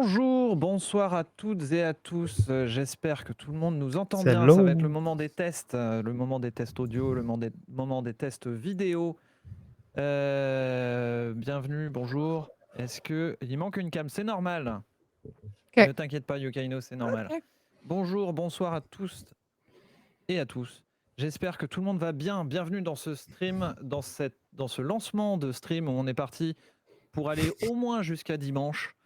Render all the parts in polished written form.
Bonjour, bonsoir à toutes et à tous. J'espère que tout le monde nous entend bien. Hello. Ça va être le moment des tests, le moment des tests audio, le moment des tests vidéo. Bienvenue, bonjour. Est-ce que il manque une cam? C'est normal. Ok. Ne t'inquiète pas, Yokaino, c'est normal. Ok. Bonjour, bonsoir à tous et à tous. J'espère que tout le monde va bien. Bienvenue dans ce stream, dans ce lancement de stream où on est parti pour aller au moins jusqu'à dimanche.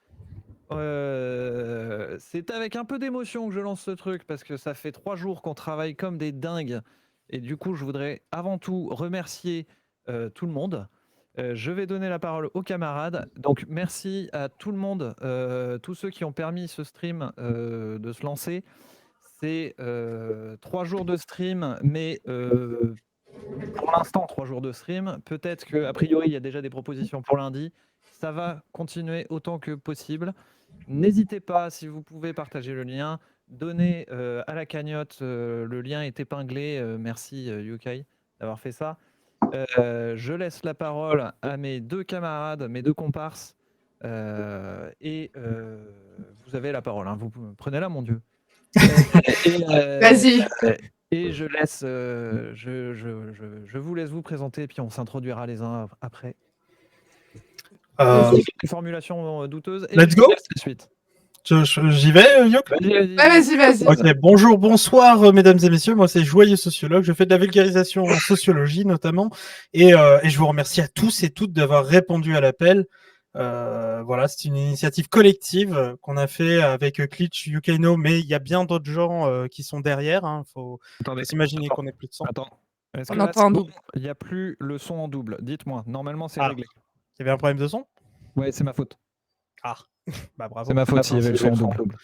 C'est avec un peu d'émotion que je lance ce truc parce que ça fait 3 jours qu'on travaille comme des dingues et du coup je voudrais avant tout remercier tout le monde. Je vais donner la parole aux camarades. Donc merci à tout le monde, tous ceux qui ont permis ce stream de se lancer. C'est 3 jours de stream, mais pour l'instant 3 jours de stream. Peut-être qu'a priori il y a déjà des propositions pour lundi. Ça va continuer autant que possible. N'hésitez pas, si vous pouvez, partager le lien. Donnez à la cagnotte, le lien est épinglé. Merci Yokai d'avoir fait ça. Je laisse la parole à mes deux camarades, mes deux comparses. Et vous avez la parole, hein. Vous prenez-la, mon Dieu. Vas-y. Et je laisse, je vous laisse vous présenter, puis on s'introduira les uns après. Une formulation douteuse. Et Let's go. la suite. J'y vais, Yok. Vas-y. Ok, bonjour, bonsoir, mesdames et messieurs. Moi, c'est Joyeux Sociologue. Je fais de la vulgarisation en sociologie, notamment. Et je vous remercie à tous et toutes d'avoir répondu à l'appel. Voilà, c'est une initiative collective qu'on a fait avec Klitsch, Yukaino, mais il y a bien d'autres gens qui sont derrière. Hein. Faut s'imaginer qu'on est plus de 100. Attends. Est-ce On que là, entend en c'est double. bon? Il n'y a plus le son en double. Dites-moi. Normalement, c'est Ah. réglé. Il y avait un problème de son? Ouais, c'est ma faute. Ah, bah bravo. C'est ma faute s'il y avait le son en double.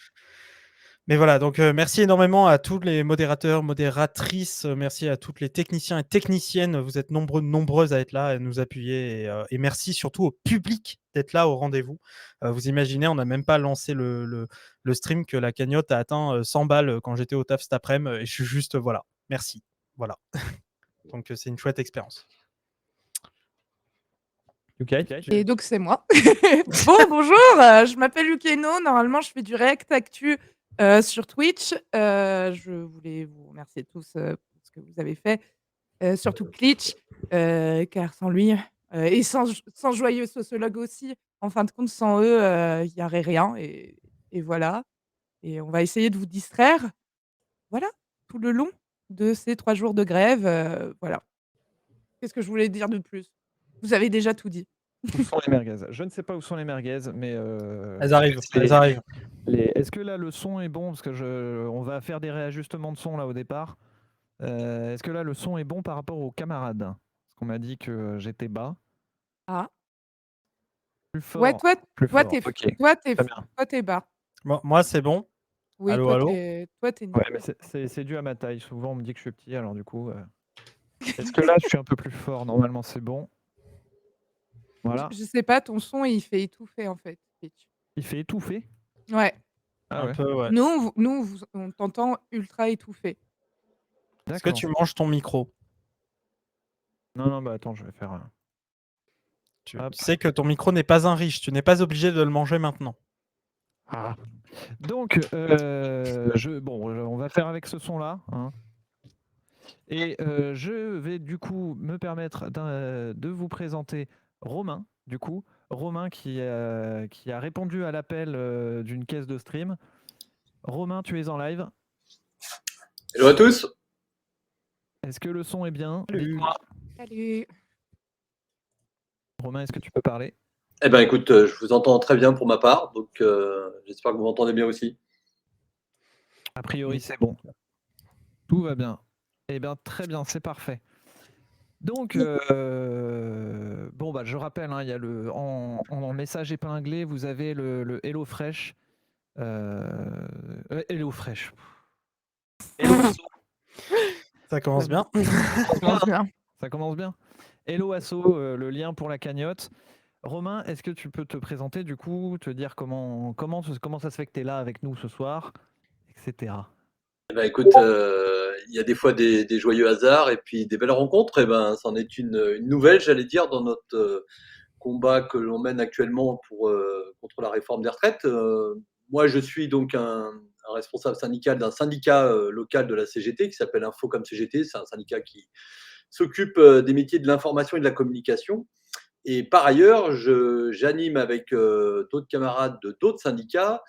Mais voilà, donc merci énormément à tous les modérateurs, modératrices, merci à toutes les techniciens et techniciennes. Vous êtes nombreuses à être là, à nous appuyer. Et merci surtout au public d'être là au rendez-vous. Vous imaginez, on n'a même pas lancé le stream que la cagnotte a atteint 100 balles quand j'étais au taf cet après-midi. Et je suis juste, voilà, merci. Voilà. Donc c'est une chouette expérience. Okay. Et donc, c'est moi. Bonjour, je m'appelle Yukaino. Normalement, je fais du React Actu sur Twitch. Je voulais vous remercier tous pour ce que vous avez fait. Surtout Klitsch, car sans lui, et sans Joyeux Sociologue aussi, en fin de compte, sans eux, il n'y aurait rien. Et voilà. Et on va essayer de vous distraire. Voilà, tout le long de ces 3 jours de grève. Voilà. Qu'est-ce que je voulais dire de plus? Vous avez déjà tout dit. Où sont les merguez? Je ne sais pas où sont les merguez, mais Elles arrivent, elles arrivent. Est-ce que là le son est bon? Parce que on va faire des réajustements de son là au départ. Est-ce que là le son est bon par rapport aux camarades? Parce qu'on m'a dit que j'étais bas. Ah. Plus fort. Ouais, toi, Ok. t'es bas. Moi, c'est bon. Oui, allô, toi, allô. toi, t'es Ouais, mais c'est dû à ma taille. Souvent, on me dit que je suis petit, alors du coup. Est-ce que là, je suis un peu plus fort? Normalement, c'est bon. Voilà. Je sais pas, ton son, il fait étouffer, en fait. Il fait étouffer? Ouais. Ah ouais. Peu, ouais. Nous, on t'entend ultra étouffé. Est-ce que tu manges ton micro? Non, bah attends, je vais faire. Tu sais que ton micro n'est pas un riche. Tu n'es pas obligé de le manger maintenant. Ah. Donc, on va faire avec ce son-là. Hein. Et je vais du coup me permettre de vous présenter Romain. Du coup, Romain qui a répondu à l'appel d'une caisse de stream. Romain, tu es en live. Hello à tous. Est-ce que le son est bien? Dites-moi. Salut. Romain, est-ce que tu peux parler? Eh ben écoute, je vous entends très bien pour ma part, donc j'espère que vous m'entendez bien aussi. A priori, c'est bon. Tout va bien. Eh bien, très bien, c'est parfait. Donc, je rappelle, hein, il y a en message épinglé, vous avez le Hello Fresh. Hello Fresh. Hello Asso. Ça commence bien. Ça commence bien. Hello Asso, le lien pour la cagnotte. Romain, est-ce que tu peux te présenter du coup, te dire comment ça se fait que tu es là avec nous ce soir, etc. Eh ben écoute, il y a des fois des joyeux hasards et puis des belles rencontres. Et ben, c'en est une nouvelle, j'allais dire, dans notre combat que l'on mène actuellement contre la réforme des retraites. Moi, je suis donc un responsable syndical d'un syndicat local de la CGT qui s'appelle Infocom CGT. C'est un syndicat qui s'occupe des métiers de l'information et de la communication. Et par ailleurs, j'anime avec d'autres camarades de d'autres syndicats,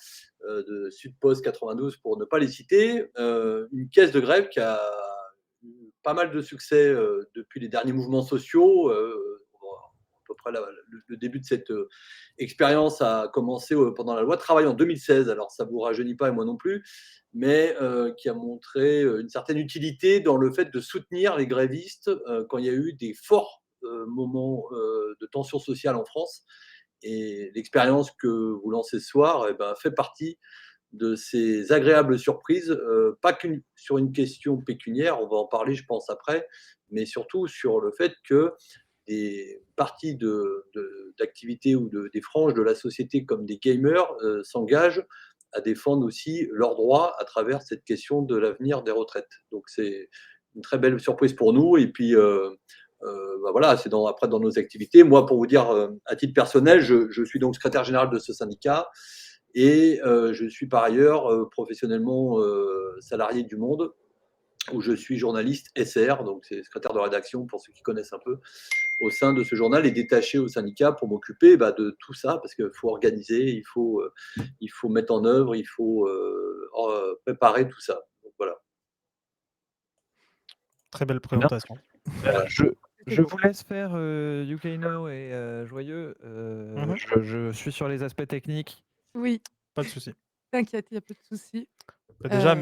de Sudpost 92 pour ne pas les citer, une caisse de grève qui a eu pas mal de succès depuis les derniers mouvements sociaux. À peu près le début de cette expérience a commencé pendant la loi travail en 2016. Alors ça ne vous rajeunit pas et moi non plus, mais qui a montré une certaine utilité dans le fait de soutenir les grévistes quand il y a eu des forts moments de tension sociale en France. Et l'expérience que vous lancez ce soir fait partie de ces agréables surprises, pas sur une question pécuniaire, on va en parler je pense après, mais surtout sur le fait que des parties d'activités ou des franges de la société comme des gamers s'engagent à défendre aussi leurs droits à travers cette question de l'avenir des retraites. Donc c'est une très belle surprise pour nous. Et puis voilà, c'est après dans nos activités. Moi, pour vous dire, à titre personnel, je suis donc secrétaire général de ce syndicat et je suis par ailleurs professionnellement salarié du Monde, où je suis journaliste SR, donc c'est secrétaire de rédaction pour ceux qui connaissent un peu, au sein de ce journal et détaché au syndicat pour m'occuper de tout ça, parce qu'il faut organiser, il faut mettre en œuvre, il faut préparer tout ça. Donc voilà. Très belle présentation. Je vous laisse faire Yukaino et Joyeux. Je suis sur les aspects techniques. Oui, Pas de souci. t'inquiète, il n'y a pas de souci. Déjà,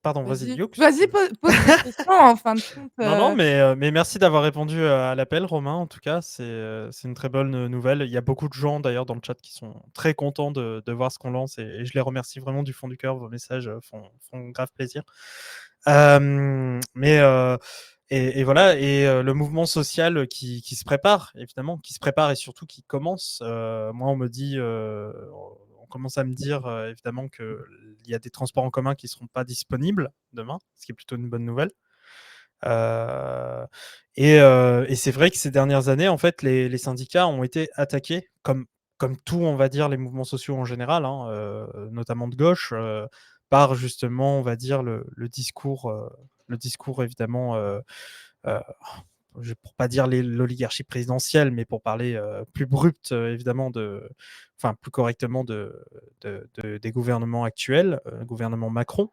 pardon, vas-y, Youk. Vas-y, pose des questions en fin de compte. Non, mais merci d'avoir répondu à l'appel, Romain. En tout cas, c'est une très bonne nouvelle. Il y a beaucoup de gens d'ailleurs dans le chat qui sont très contents de voir ce qu'on lance et je les remercie vraiment du fond du cœur. Vos messages font grave plaisir. Et voilà, et le mouvement social qui se prépare, évidemment, qui se prépare et surtout qui commence. Moi, on me dit, on commence à me dire évidemment qu'il y a des transports en commun qui ne seront pas disponibles demain, ce qui est plutôt une bonne nouvelle. Et c'est vrai que ces dernières années, en fait, les syndicats ont été attaqués, comme tout, on va dire, les mouvements sociaux en général, hein, notamment de gauche, par justement, on va dire, le discours évidemment, pour pas dire l'oligarchie présidentielle, mais pour parler plus brut, évidemment, plus correctement des gouvernements actuels, gouvernement Macron.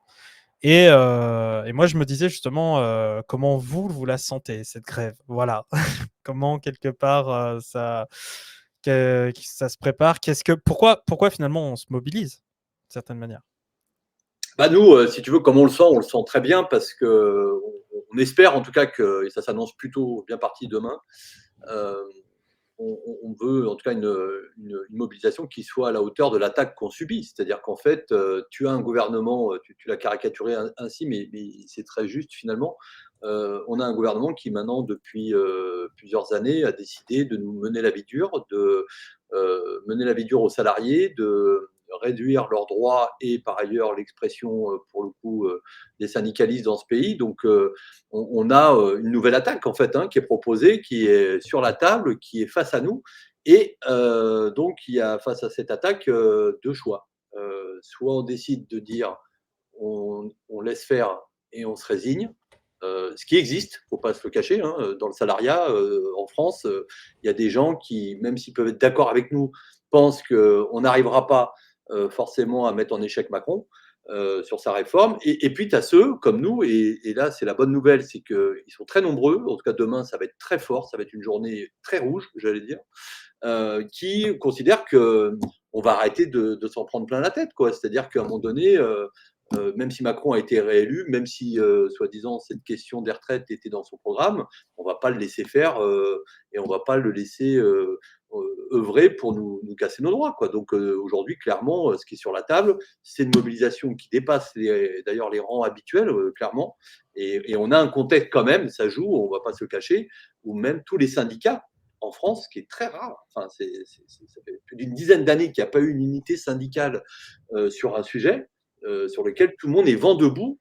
Et moi, je me disais justement, comment vous la sentez, cette grève? Voilà. Comment, quelque part, ça se prépare? Pourquoi finalement on se mobilise, d'une certaine manière? Nous, si tu veux, comme on le sent très bien parce qu'on espère en tout cas que, et ça s'annonce plutôt bien parti demain, on veut en tout cas une mobilisation qui soit à la hauteur de l'attaque qu'on subit. C'est-à-dire qu'en fait, tu as un gouvernement, tu l'as caricaturé ainsi, mais c'est très juste finalement. On a un gouvernement qui maintenant, depuis plusieurs années, a décidé de nous mener la vie dure, de mener la vie dure aux salariés, de réduire leurs droits et par ailleurs l'expression, pour le coup, des syndicalistes dans ce pays. Donc, on a une nouvelle attaque en fait qui est proposée, qui est sur la table, qui est face à nous. Et donc, il y a face à cette attaque deux choix. Soit on décide de dire on laisse faire et on se résigne, ce qui existe, il ne faut pas se le cacher, dans le salariat en France, il y a des gens qui, même s'ils peuvent être d'accord avec nous, pensent qu'on n'arrivera pas forcément à mettre en échec Macron sur sa réforme. Et puis, tu as ceux comme nous, et là, c'est la bonne nouvelle, c'est qu'ils sont très nombreux. En tout cas, demain, ça va être très fort, ça va être une journée très rouge, j'allais dire, qui considèrent qu'on va arrêter de s'en prendre plein la tête, quoi. C'est-à-dire qu'à un moment donné, même si Macron a été réélu, même si, soi-disant, cette question des retraites était dans son programme, on ne va pas le laisser faire et on ne va pas le laisser œuvrer pour nous casser nos droits, quoi. Donc aujourd'hui, clairement, ce qui est sur la table, c'est une mobilisation qui dépasse d'ailleurs les rangs habituels, clairement. Et on a un contexte quand même, ça joue, on ne va pas se le cacher, où même tous les syndicats en France, ce qui est très rare, enfin, ça fait plus d'une dizaine d'années qu'il n'y a pas eu une unité syndicale sur un sujet, sur lequel tout le monde est vent debout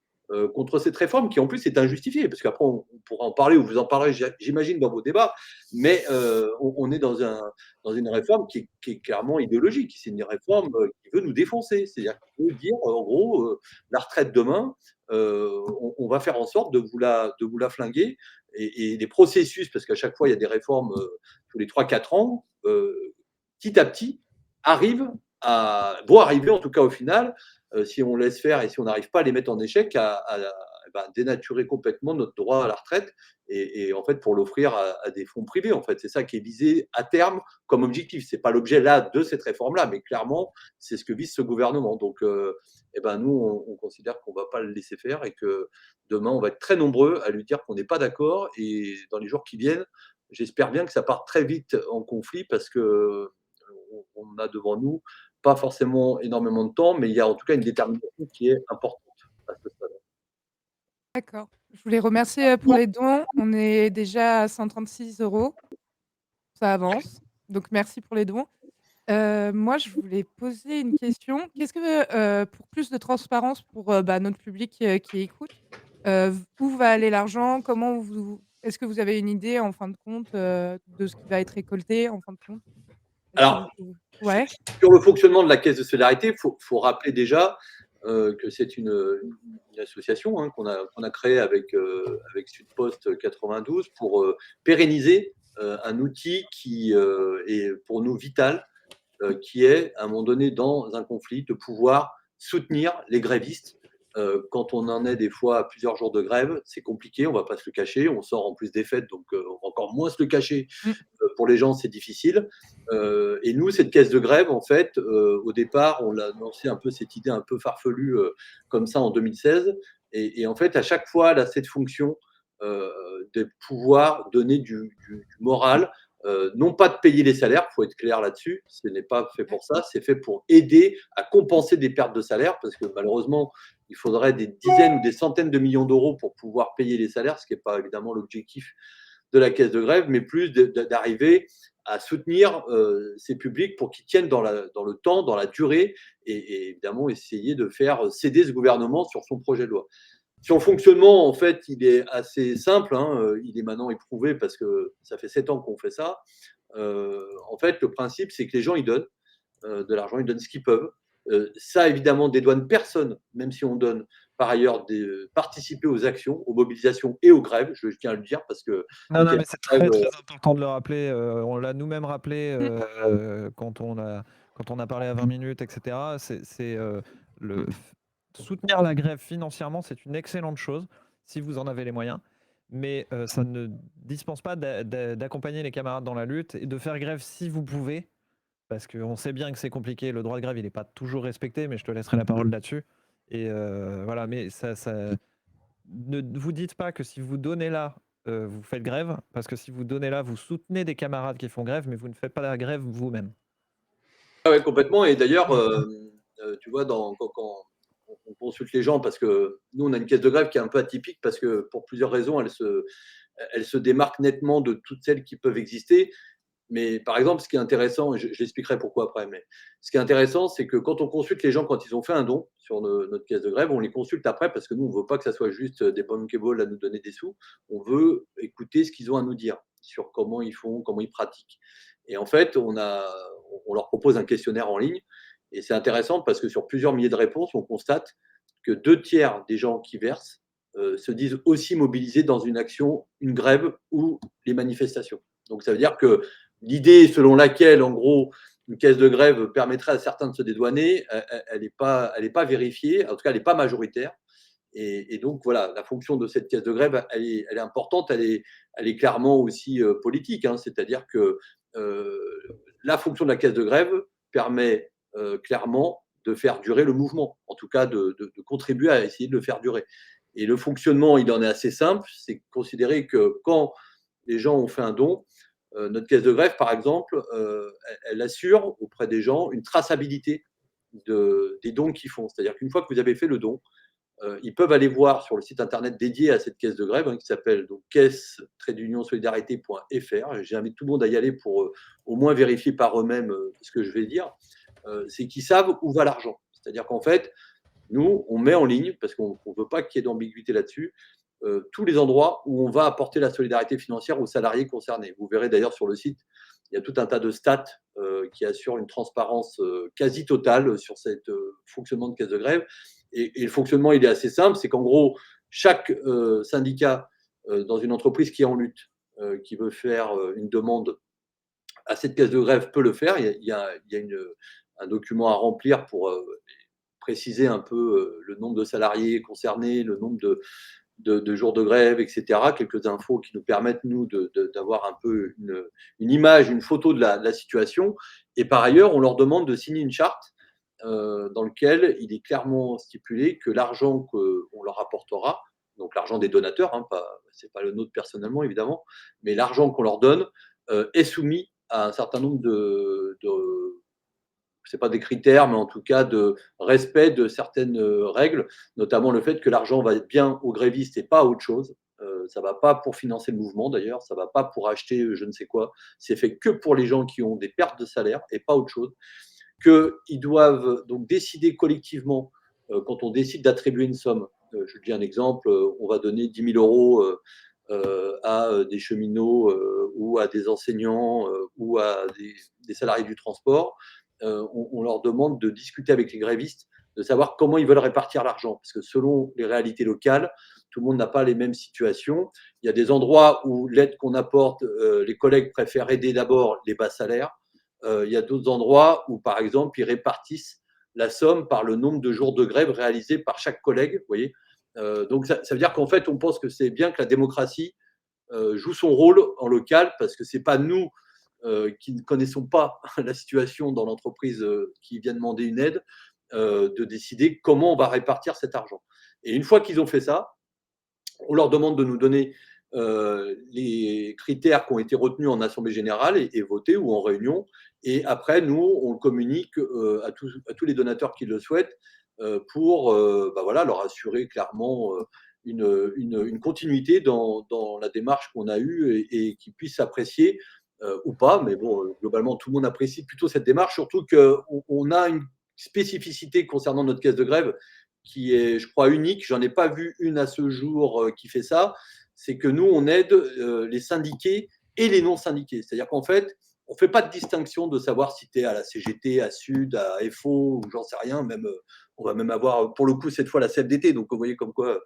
contre cette réforme qui en plus est injustifiée, parce qu'après on pourra en parler ou vous en parlerez, j'imagine, dans vos débats, mais on est dans une réforme qui est clairement idéologique. C'est une réforme qui veut nous défoncer, c'est-à-dire qu'il veut dire en gros la retraite demain, on va faire en sorte de vous la flinguer et les processus, parce qu'à chaque fois il y a des réformes tous les 3-4 ans, petit à petit vont arriver en tout cas au final si on laisse faire et si on n'arrive pas à les mettre en échec, dénaturer complètement notre droit à la retraite et en fait pour l'offrir à des fonds privés. En fait, c'est ça qui est visé à terme comme objectif. C'est pas l'objet là de cette réforme-là, mais clairement c'est ce que vise ce gouvernement. Donc, nous on considère qu'on va pas le laisser faire et que demain on va être très nombreux à lui dire qu'on n'est pas d'accord. Et dans les jours qui viennent, j'espère bien que ça part très vite en conflit parce que on a devant nous pas forcément énormément de temps, mais il y a en tout cas une détermination qui est importante à ce stade. D'accord. Je voulais remercier, pour les dons. On est déjà à 136 €. Ça avance, donc merci pour les dons. Moi, je voulais poser une question. Qu'est-ce que, pour plus de transparence pour, notre public, qui écoute, où va aller l'argent? Comment vous est-ce que vous avez une idée en fin de compte, de ce qui va être récolté en fin de compte? Est-ce que vous Alors, pouvez ouais? sur le fonctionnement de la caisse de solidarité, il faut rappeler déjà que c'est une association qu'on a créée avec Sudpost 92 pour pérenniser un outil qui est pour nous vital, qui est, à un moment donné, dans un conflit, de pouvoir soutenir les grévistes. Quand on en est des fois à plusieurs jours de grève, c'est compliqué, on ne va pas se le cacher. On sort en plus des fêtes, donc on va encore moins se le cacher. Mmh. Pour les gens, c'est difficile. Et nous, cette caisse de grève, en fait, au départ, on l'a lancé un peu cette idée un peu farfelue comme ça en 2016. Et en fait, à chaque fois, elle a cette fonction de pouvoir donner du moral, non pas de payer les salaires, il faut être clair là-dessus, ce n'est pas fait pour ça, c'est fait pour aider à compenser des pertes de salaires, parce que malheureusement, il faudrait des dizaines ou des centaines de millions d'euros pour pouvoir payer les salaires, ce qui n'est pas évidemment l'objectif de la caisse de grève, mais plus d'arriver à soutenir ces publics pour qu'ils tiennent dans le temps, dans la durée, et évidemment essayer de faire céder ce gouvernement sur son projet de loi. Sur le fonctionnement, en fait, il est assez simple, il est maintenant éprouvé parce que ça fait 7 ans qu'on fait ça. En fait, le principe, c'est que les gens, ils donnent de l'argent, ils donnent ce qu'ils peuvent. Ça, évidemment, dédouane personne, même si on donne par ailleurs participer aux actions, aux mobilisations et aux grèves, je tiens à le dire, parce que Non, non, les mais c'est grèves, très, très important de le rappeler. On l'a nous-mêmes rappelé Mmh. quand on a parlé à 20 minutes, etc. Soutenir la grève financièrement, c'est une excellente chose si vous en avez les moyens. Mais ça ne dispense pas d'accompagner les camarades dans la lutte et de faire grève si vous pouvez. Parce qu'on sait bien que c'est compliqué. Le droit de grève, il n'est pas toujours respecté, mais je te laisserai la parole là-dessus. Et voilà, mais ne vous dites pas que si vous donnez là, vous faites grève, parce que si vous donnez là, vous soutenez des camarades qui font grève, mais vous ne faites pas la grève vous-même. ah ouais, complètement. Et d'ailleurs, tu vois, quand on consulte les gens, parce que nous, on a une caisse de grève qui est un peu atypique, parce que pour plusieurs raisons, elle se démarque nettement de toutes celles qui peuvent exister. Mais par exemple, ce qui est intéressant, et je l'expliquerai pourquoi après, mais ce qui est intéressant, c'est que quand on consulte les gens quand ils ont fait un don sur notre caisse de grève, on les consulte après parce que nous, on ne veut pas que ça soit juste des bankable à nous donner des sous. On veut écouter ce qu'ils ont à nous dire sur comment ils font, comment ils pratiquent. Et en fait, on leur propose un questionnaire en ligne. Et c'est intéressant parce que sur plusieurs milliers de réponses, on constate que 2 tiers des gens qui versent se disent aussi mobilisés dans une action, une grève ou les manifestations. Donc ça veut dire que l'idée selon laquelle, en gros, une caisse de grève permettrait à certains de se dédouaner, elle n'est pas vérifiée, en tout cas, elle n'est pas majoritaire. Et donc, voilà, la fonction de cette caisse de grève, elle est importante, elle est clairement aussi politique. C'est-à-dire que la fonction de la caisse de grève permet clairement de faire durer le mouvement, en tout cas de contribuer à essayer de le faire durer. Et le fonctionnement, il en est assez simple, c'est considérer que quand les gens ont fait un don, notre caisse de grève, par exemple, elle assure auprès des gens une traçabilité des dons qu'ils font. C'est-à-dire qu'une fois que vous avez fait le don, ils peuvent aller voir sur le site internet dédié à cette caisse de grève, qui s'appelle donc caisse-solidarité.fr. J'invite tout le monde à y aller pour au moins vérifier par eux-mêmes ce que je vais dire. C'est qu'ils savent où va l'argent. C'est-à-dire qu'en fait, Nous, on met en ligne, parce qu'on ne veut pas qu'il y ait d'ambiguïté là-dessus, tous les endroits où on va apporter la solidarité financière aux salariés concernés. Vous verrez d'ailleurs sur le site, il y a tout un tas de stats qui assurent une transparence quasi totale sur ce fonctionnement de caisse de grève. Et le fonctionnement, il est assez simple, c'est qu'en gros, chaque syndicat dans une entreprise qui est en lutte, qui veut faire une demande à cette caisse de grève peut le faire. Il y a un document à remplir pour préciser un peu le nombre de salariés concernés, le nombre de jours de grève, etc. Quelques infos qui nous permettent, nous, d'avoir un peu une image, une photo de la situation. Et par ailleurs, on leur demande de signer une charte dans laquelle il est clairement stipulé que l'argent qu'on leur apportera, donc l'argent des donateurs, hein, ce n'est pas le nôtre personnellement, évidemment, mais l'argent qu'on leur donne est soumis à un certain nombre c'est pas des critères, mais en tout cas de respect de certaines règles, notamment le fait que l'argent va être bien aux grévistes et pas à autre chose. Ça va pas pour financer le mouvement d'ailleurs, ça va pas pour acheter je ne sais quoi. C'est fait que pour les gens qui ont des pertes de salaire et pas autre chose. Qu'ils doivent donc décider collectivement, quand on décide d'attribuer une somme. Je dis un exemple, on va donner 10 000 euros à des cheminots ou à des enseignants ou à des salariés du transport. On leur demande de discuter avec les grévistes, de savoir comment ils veulent répartir l'argent. Parce que selon les réalités locales, tout le monde n'a pas les mêmes situations. Il y a des endroits où l'aide qu'on apporte, les collègues préfèrent aider d'abord les bas salaires. Il y a d'autres endroits où, par exemple, ils répartissent la somme par le nombre de jours de grève réalisés par chaque collègue. Vous voyez, donc ça veut dire qu'en fait, on pense que c'est bien que la démocratie joue son rôle en local, parce que c'est pas nous qui ne connaissons pas la situation dans l'entreprise qui vient demander une aide, de décider comment on va répartir cet argent. Et une fois qu'ils ont fait ça, on leur demande de nous donner les critères qui ont été retenus en assemblée générale et votés ou en réunion. Et après, nous, on le communique à tous les donateurs qui le souhaitent pour voilà, leur assurer clairement une continuité dans la démarche qu'on a eue et qu'ils puissent s'apprécier ou pas. Mais bon, globalement, tout le monde apprécie plutôt cette démarche, surtout qu'on a une spécificité concernant notre caisse de grève qui est, je crois, unique. J'en ai pas vu une à ce jour qui fait ça. C'est que nous, on aide les syndiqués et les non syndiqués. C'est-à-dire qu'en fait, on ne fait pas de distinction de savoir si tu es à la CGT, à Sud, à FO, ou j'en sais rien. Même, on va même avoir, pour le coup, cette fois la CFDT. Donc, vous voyez comme quoi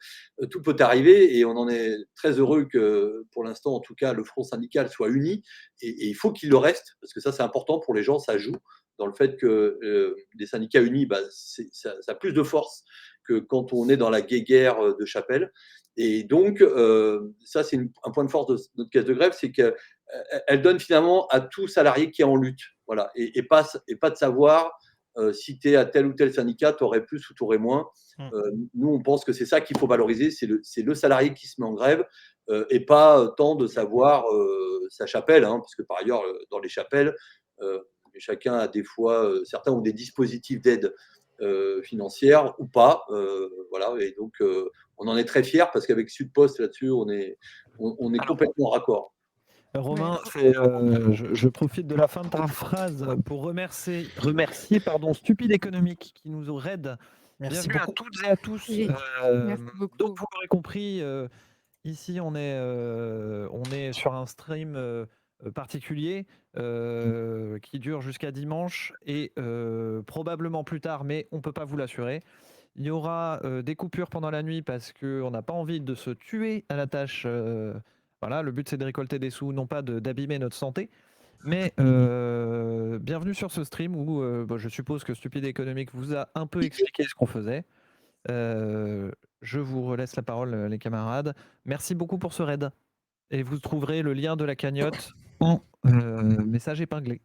tout peut arriver. Et on en est très heureux que, pour l'instant, en tout cas, le front syndical soit uni. Et il faut qu'il le reste, parce que ça, c'est important pour les gens. Ça joue dans le fait que les syndicats unis, ça a plus de force que quand on est dans la guéguerre de Chapelle. Et donc, ça, c'est un point de force de notre caisse de grève, c'est qu'elle donne finalement à tout salarié qui est en lutte. Voilà. Et pas de savoir si tu es à tel ou tel syndicat, tu aurais plus ou tu aurais moins. Nous, on pense que c'est ça qu'il faut valoriser, c'est le salarié qui se met en grève et pas tant de savoir sa chapelle, hein, parce que par ailleurs, dans les chapelles, chacun a des fois, certains ont des dispositifs d'aide financière ou pas. Voilà, et donc on en est très fiers parce qu'avec Sudpost là-dessus, on est complètement raccord. Romain, je profite de la fin de ta phrase pour remercier Stupide Économique qui nous raide. Merci Bienvenue beaucoup. à toutes et à tous. Oui, merci beaucoup. Donc vous l'aurez compris, ici on est sur un stream particulier qui dure jusqu'à dimanche et probablement plus tard, mais on ne peut pas vous l'assurer. Il y aura des coupures pendant la nuit parce qu'on n'a pas envie de se tuer à la tâche. Voilà, le but c'est de récolter des sous, non pas d'abîmer notre santé. Mais bienvenue sur ce stream où je suppose que Stupide Économique vous a un peu expliqué ce qu'on faisait. Je vous relaisse la parole, les camarades. Merci beaucoup pour ce raid. Et vous trouverez le lien de la cagnotte en message épinglé.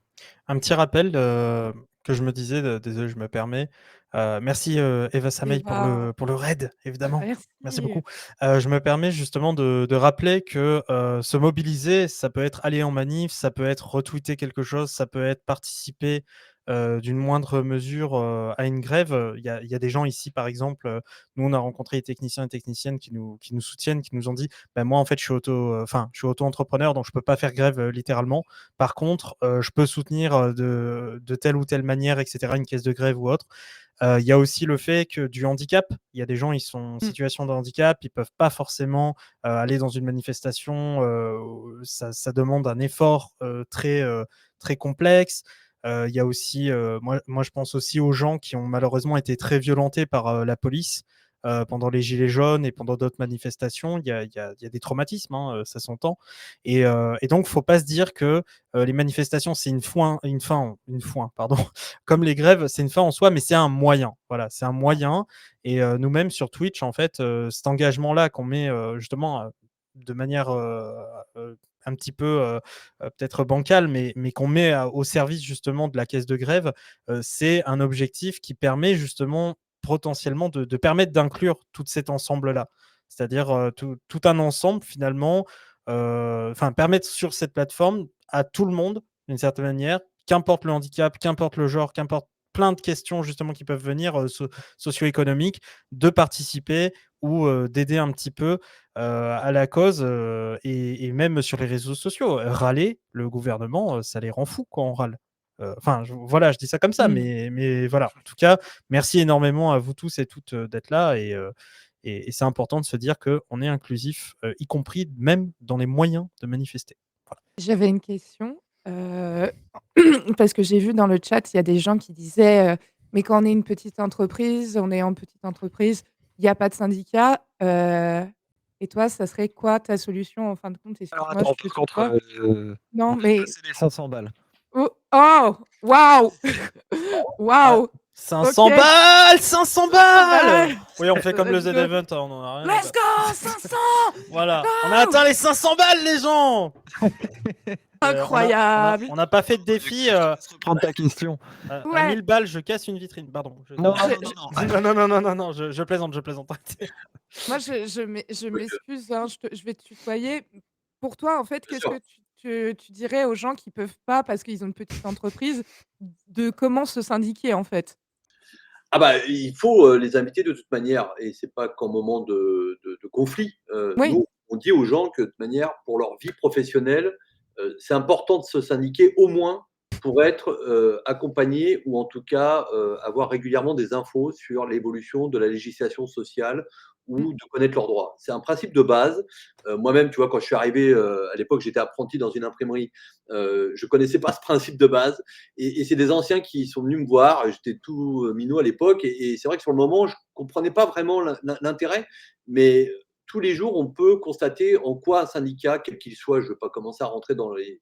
Un petit rappel que je me disais, désolé, je me permets. Merci Eva Samey pour le raid, évidemment. Merci beaucoup. Je me permets justement de rappeler que se mobiliser, ça peut être aller en manif, ça peut être retweeter quelque chose, ça peut être participer d'une moindre mesure à une grève. Il y a des gens ici, par exemple, nous on a rencontré des techniciens et techniciennes qui nous soutiennent, qui nous ont dit moi en fait je suis auto-entrepreneur, donc je peux pas faire grève littéralement. Par contre, je peux soutenir de telle ou telle manière, etc., une caisse de grève ou autre. Il y a aussi le fait que du handicap, il y a des gens, ils sont en Mmh. situation de handicap, ils peuvent pas forcément aller dans une manifestation, ça demande un effort très complexe. Il y a aussi, moi je pense aussi aux gens qui ont malheureusement été très violentés par la police pendant les Gilets jaunes et pendant d'autres manifestations. Il y a des traumatismes, hein, ça s'entend. Et donc, faut pas se dire que les manifestations, c'est pardon, comme les grèves, c'est une fin en soi, mais c'est un moyen. Voilà, c'est un moyen. Et nous-mêmes sur Twitch, en fait, cet engagement-là qu'on met justement de manière un petit peu peut-être bancale, mais qu'on met au service justement de la caisse de grève, c'est un objectif qui permet justement potentiellement de permettre d'inclure tout cet ensemble-là. C'est-à-dire tout un ensemble finalement, enfin permettre sur cette plateforme à tout le monde, d'une certaine manière, qu'importe le handicap, qu'importe le genre, qu'importe plein de questions justement qui peuvent venir socio-économiques, de participer ou d'aider un petit peu à la cause et même sur les réseaux sociaux. Râler, le gouvernement, ça les rend fous quand on râle. Enfin, voilà, je dis ça comme ça, Mmh. mais voilà. En tout cas, merci énormément à vous tous et toutes d'être là et c'est important de se dire qu'on est inclusif, y compris même dans les moyens de manifester. Voilà. J'avais une question, heu, parce que j'ai vu dans le chat, il y a des gens qui disaient, «Mais quand on est une petite entreprise, on est en petite entreprise, il y a pas de syndicat», et toi, ça serait quoi ta solution en fin de compte? Alors Excuse-moi, attends, je te par contre, tutoie. on Non, vient de mais passer les 500 balles. oh! Oh! Waouh! Ah, Waouh! 500 OK, balles! 500 500 balles! balles! Oui, on fait comme le Let's go! Z-Event, hein, on en a rien à Let's battre. go! 500! Voilà, on a Go! atteint les 500 balles, les gens! Incroyable! On n'a pas fait de défi. Reprendre ta question. À Ouais, 1000 balles, je casse une vitrine. Pardon. Non, je non, je non, non, non. Non, je plaisante, je plaisante. moi, je m'excuse, hein, je vais te tutoyer. Pour toi, en fait, Bien qu'est-ce sûr. que tu dirais aux gens qui peuvent pas, parce qu'ils ont une petite entreprise, de comment se syndiquer, en fait? Ah bah, il faut, les inviter de toute manière et c'est pas qu'en moment de conflit. Oui. Nous, on dit aux gens que de toute manière, pour leur vie professionnelle, c'est important de se syndiquer au moins pour être, accompagné ou en tout cas, avoir régulièrement des infos sur l'évolution de la législation sociale Mmh. ou de connaître leurs droits. C'est un principe de base. Moi-même, tu vois, quand je suis arrivé, à l'époque, j'étais apprenti dans une imprimerie, je connaissais pas ce principe de base et c'est des anciens qui sont venus me voir. J'étais tout minot à l'époque et c'est vrai que sur le moment, je comprenais pas vraiment l'intérêt, mais tous les jours, on peut constater en quoi un syndicat, quel qu'il soit, je ne veux pas commencer à rentrer dans les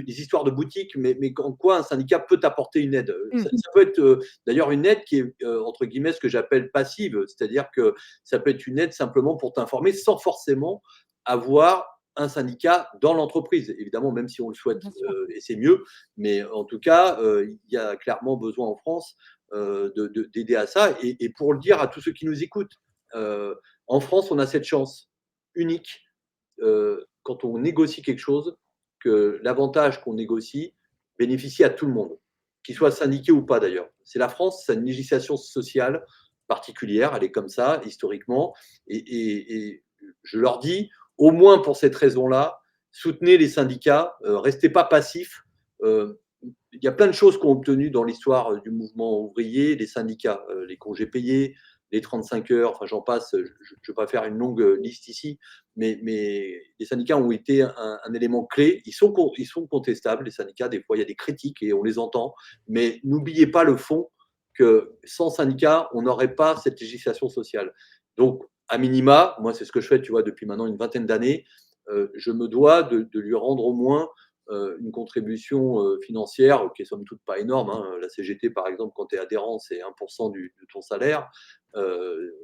histoires de boutique, mais en quoi un syndicat peut apporter une aide. Mmh. Ça peut être d'ailleurs une aide qui est, entre guillemets, ce que j'appelle passive, c'est-à-dire que ça peut être une aide simplement pour t'informer sans forcément avoir un syndicat dans l'entreprise. Évidemment, même si on le souhaite, Bien sûr. et c'est mieux, mais en tout cas, il y a clairement besoin en France d'aider à ça. Et pour le dire à tous ceux qui nous écoutent, en France, on a cette chance unique quand on négocie quelque chose, que l'avantage qu'on négocie bénéficie à tout le monde, qu'il soit syndiqué ou pas d'ailleurs. C'est la France, c'est une législation sociale particulière, elle est comme ça historiquement, et je leur dis, au moins pour cette raison-là, soutenez les syndicats, restez pas passifs. Euh, il y a plein de choses qu'on a obtenues dans l'histoire du mouvement ouvrier, les syndicats, les congés payés, les 35 heures, enfin j'en passe, je ne vais pas faire une longue liste ici, mais les syndicats ont été un élément clé. Ils sont contestables, les syndicats, des fois il y a des critiques et on les entend, mais n'oubliez pas le fond que sans syndicats, on n'aurait pas cette législation sociale. Donc, à minima, moi c'est ce que je fais, tu vois, depuis maintenant une vingtaine d'années, je me dois de lui rendre au moins une contribution financière qui est somme toute pas énorme. Hein. La CGT, par exemple, quand tu es adhérent, c'est 1% de ton salaire.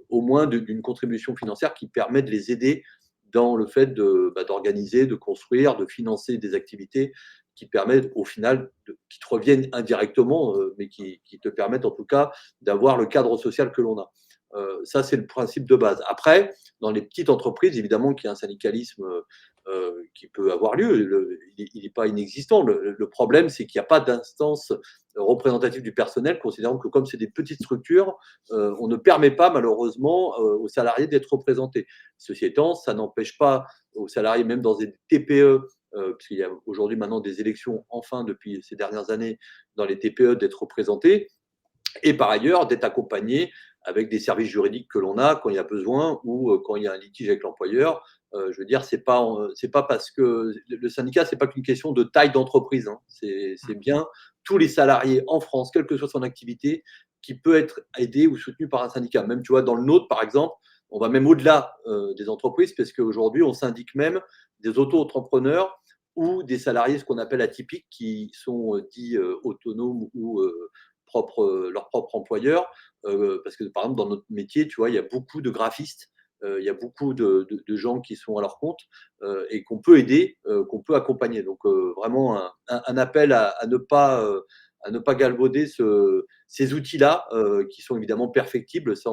Au moins d'une contribution financière qui permet de les aider dans le fait d'organiser, de construire, de financer des activités qui permettent au final, qui te reviennent indirectement, mais qui te permettent en tout cas d'avoir le cadre social que l'on a. Ça, c'est le principe de base. Après, dans les petites entreprises, évidemment qu'il y a un syndicalisme qui peut avoir lieu. Il n'est pas inexistant. Le problème, c'est qu'il n'y a pas d'instance représentative du personnel, considérant que comme c'est des petites structures, on ne permet pas malheureusement aux salariés d'être représentés. Ceci étant, ça n'empêche pas aux salariés, même dans des TPE, puisqu'il y a aujourd'hui maintenant des élections, enfin depuis ces dernières années, dans les TPE d'être représentés. Et par ailleurs, d'être accompagné avec des services juridiques que l'on a quand il y a besoin ou quand il y a un litige avec l'employeur. Je veux dire, c'est pas parce que le syndicat, c'est pas qu'une question de taille d'entreprise, hein. C'est bien tous les salariés en France, quelle que soit son activité, qui peut être aidé ou soutenu par un syndicat. Même, tu vois, dans le nôtre, par exemple, on va même au-delà des entreprises, parce qu'aujourd'hui, on syndique même des auto-entrepreneurs ou des salariés, ce qu'on appelle atypiques, qui sont dits autonomes ou leur propre employeur. Parce que, par exemple, dans notre métier, tu vois, il y a beaucoup de graphistes, il y a beaucoup de gens qui sont à leur compte et qu'on peut aider, qu'on peut accompagner. Donc, vraiment, un appel à ne pas galvauder ces outils-là, qui sont évidemment perfectibles. Ça,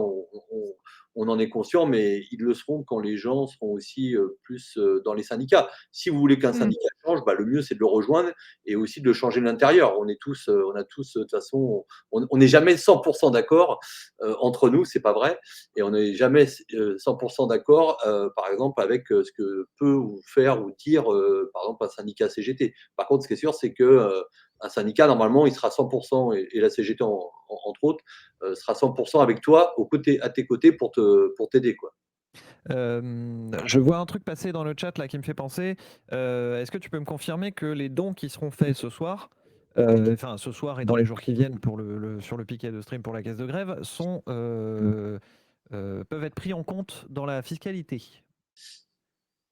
on en est conscient, mais ils le seront quand les gens seront aussi plus dans les syndicats. Si vous voulez qu'un Mmh. syndicat change, bah, le mieux, c'est de le rejoindre et aussi de le changer de l'intérieur. On a tous, de toute façon, on n'est jamais 100% d'accord entre nous, c'est pas vrai, et on n'est jamais 100% d'accord, par exemple, avec ce que peut ou faire ou dire, par exemple, un syndicat CGT. Par contre, ce qui est sûr, c'est que un syndicat, normalement, il sera 100%, et la CGT entre autres, sera 100% avec toi, à tes côtés pour t'aider, quoi. Je vois un truc passer dans le chat là qui me fait penser. Est-ce que tu peux me confirmer que les dons qui seront faits ce soir, enfin ce soir et dans les jours qui viennent pour sur le piquet de stream pour la caisse de grève, peuvent être pris en compte dans la fiscalité?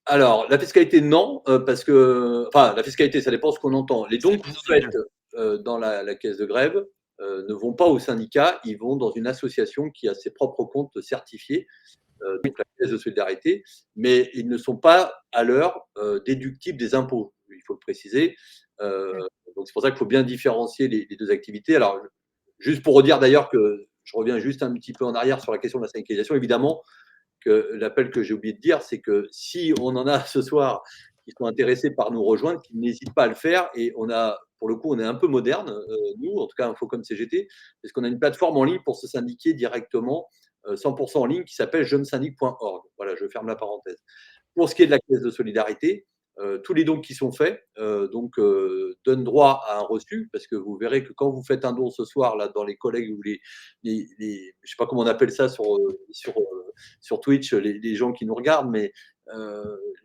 Alors, la fiscalité, non, parce que, enfin, la fiscalité, ça dépend ce qu'on entend. Les dons que vous faites dans la caisse de grève ne vont pas au syndicat, ils vont dans une association qui a ses propres comptes certifiés, donc la caisse de solidarité, mais ils ne sont pas à l'heure déductibles des impôts, il faut le préciser. Ouais. Donc c'est pour ça qu'il faut bien différencier les deux activités. Alors, juste pour redire d'ailleurs que je reviens juste un petit peu en arrière sur la question de la syndicalisation, évidemment, que l'appel que j'ai oublié de dire, c'est que si on en a ce soir qui sont intéressés par nous rejoindre, qu'ils n'hésitent pas à le faire. Et pour le coup, on est un peu moderne, nous, en tout cas Infocom CGT, parce qu'on a une plateforme en ligne pour se syndiquer directement, 100% en ligne, qui s'appelle jeunessyndic.org. Voilà, je ferme la parenthèse. Pour ce qui est de la caisse de solidarité, tous les dons qui sont faits donnent droit à un reçu, parce que vous verrez que quand vous faites un don ce soir là dans les collègues ou je sais pas comment on appelle ça sur Twitch, les gens qui nous regardent, mais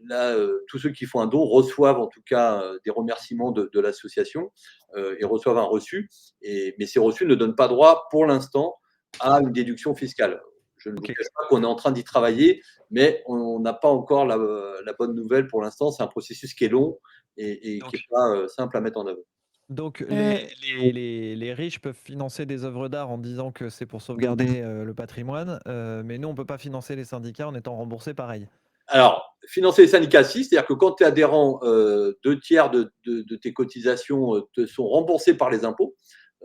là, tous ceux qui font un don reçoivent en tout cas des remerciements de l'association et reçoivent un reçu. Mais ces reçus ne donnent pas droit pour l'instant à une déduction fiscale. Je ne vous Ok. cache pas qu'on est en train d'y travailler, mais on n'a pas encore la bonne nouvelle pour l'instant. C'est un processus qui est long et qui Donc, n'est pas simple à mettre en œuvre. donc Euh, les riches peuvent financer des œuvres d'art en disant que c'est pour sauvegarder le patrimoine, mais nous on peut pas financer les syndicats en étant remboursés pareil. Alors, financer les syndicats, si, c'est-à-dire que quand tu es adhérent, 2 tiers de tes cotisations te sont remboursés par les impôts.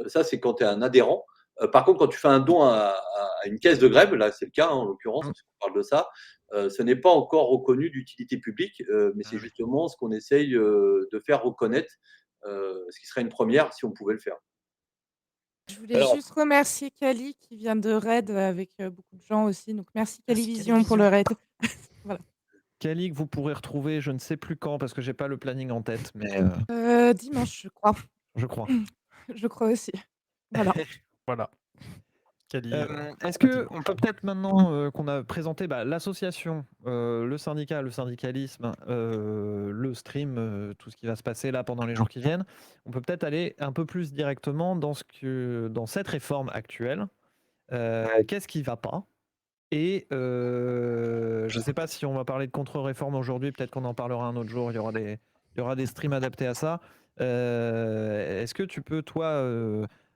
Ça, c'est quand tu es un adhérent. Par contre, quand tu fais un don à une caisse de grève, là, c'est le cas, hein, en l'occurrence, Mm. parce qu'on parle de ça, ce n'est pas encore reconnu d'utilité publique, mais Ah c'est oui. justement ce qu'on essaye de faire reconnaître, ce qui serait une première si on pouvait le faire. je voulais Alors, juste remercier Kali qui vient de Raid avec beaucoup de gens aussi. Donc merci merci Calivision pour le raid. Voilà. Cali, que vous pourrez retrouver, je ne sais plus quand, parce que j'ai pas le planning en tête, mais Dimanche, je crois. je crois. Je crois aussi. Voilà. Voilà. Kali, Est-ce que on peut peut-être maintenant qu'on a présenté l'association, le syndicat, le syndicalisme, le stream, tout ce qui va se passer là pendant les jours qui viennent, on peut peut-être aller un peu plus directement dans cette réforme actuelle. Qu'est-ce qui va pas? Et je ne sais pas si on va parler de contre-réforme aujourd'hui, peut-être qu'on en parlera un autre jour, il y aura des streams adaptés à ça. Est-ce que tu peux, toi,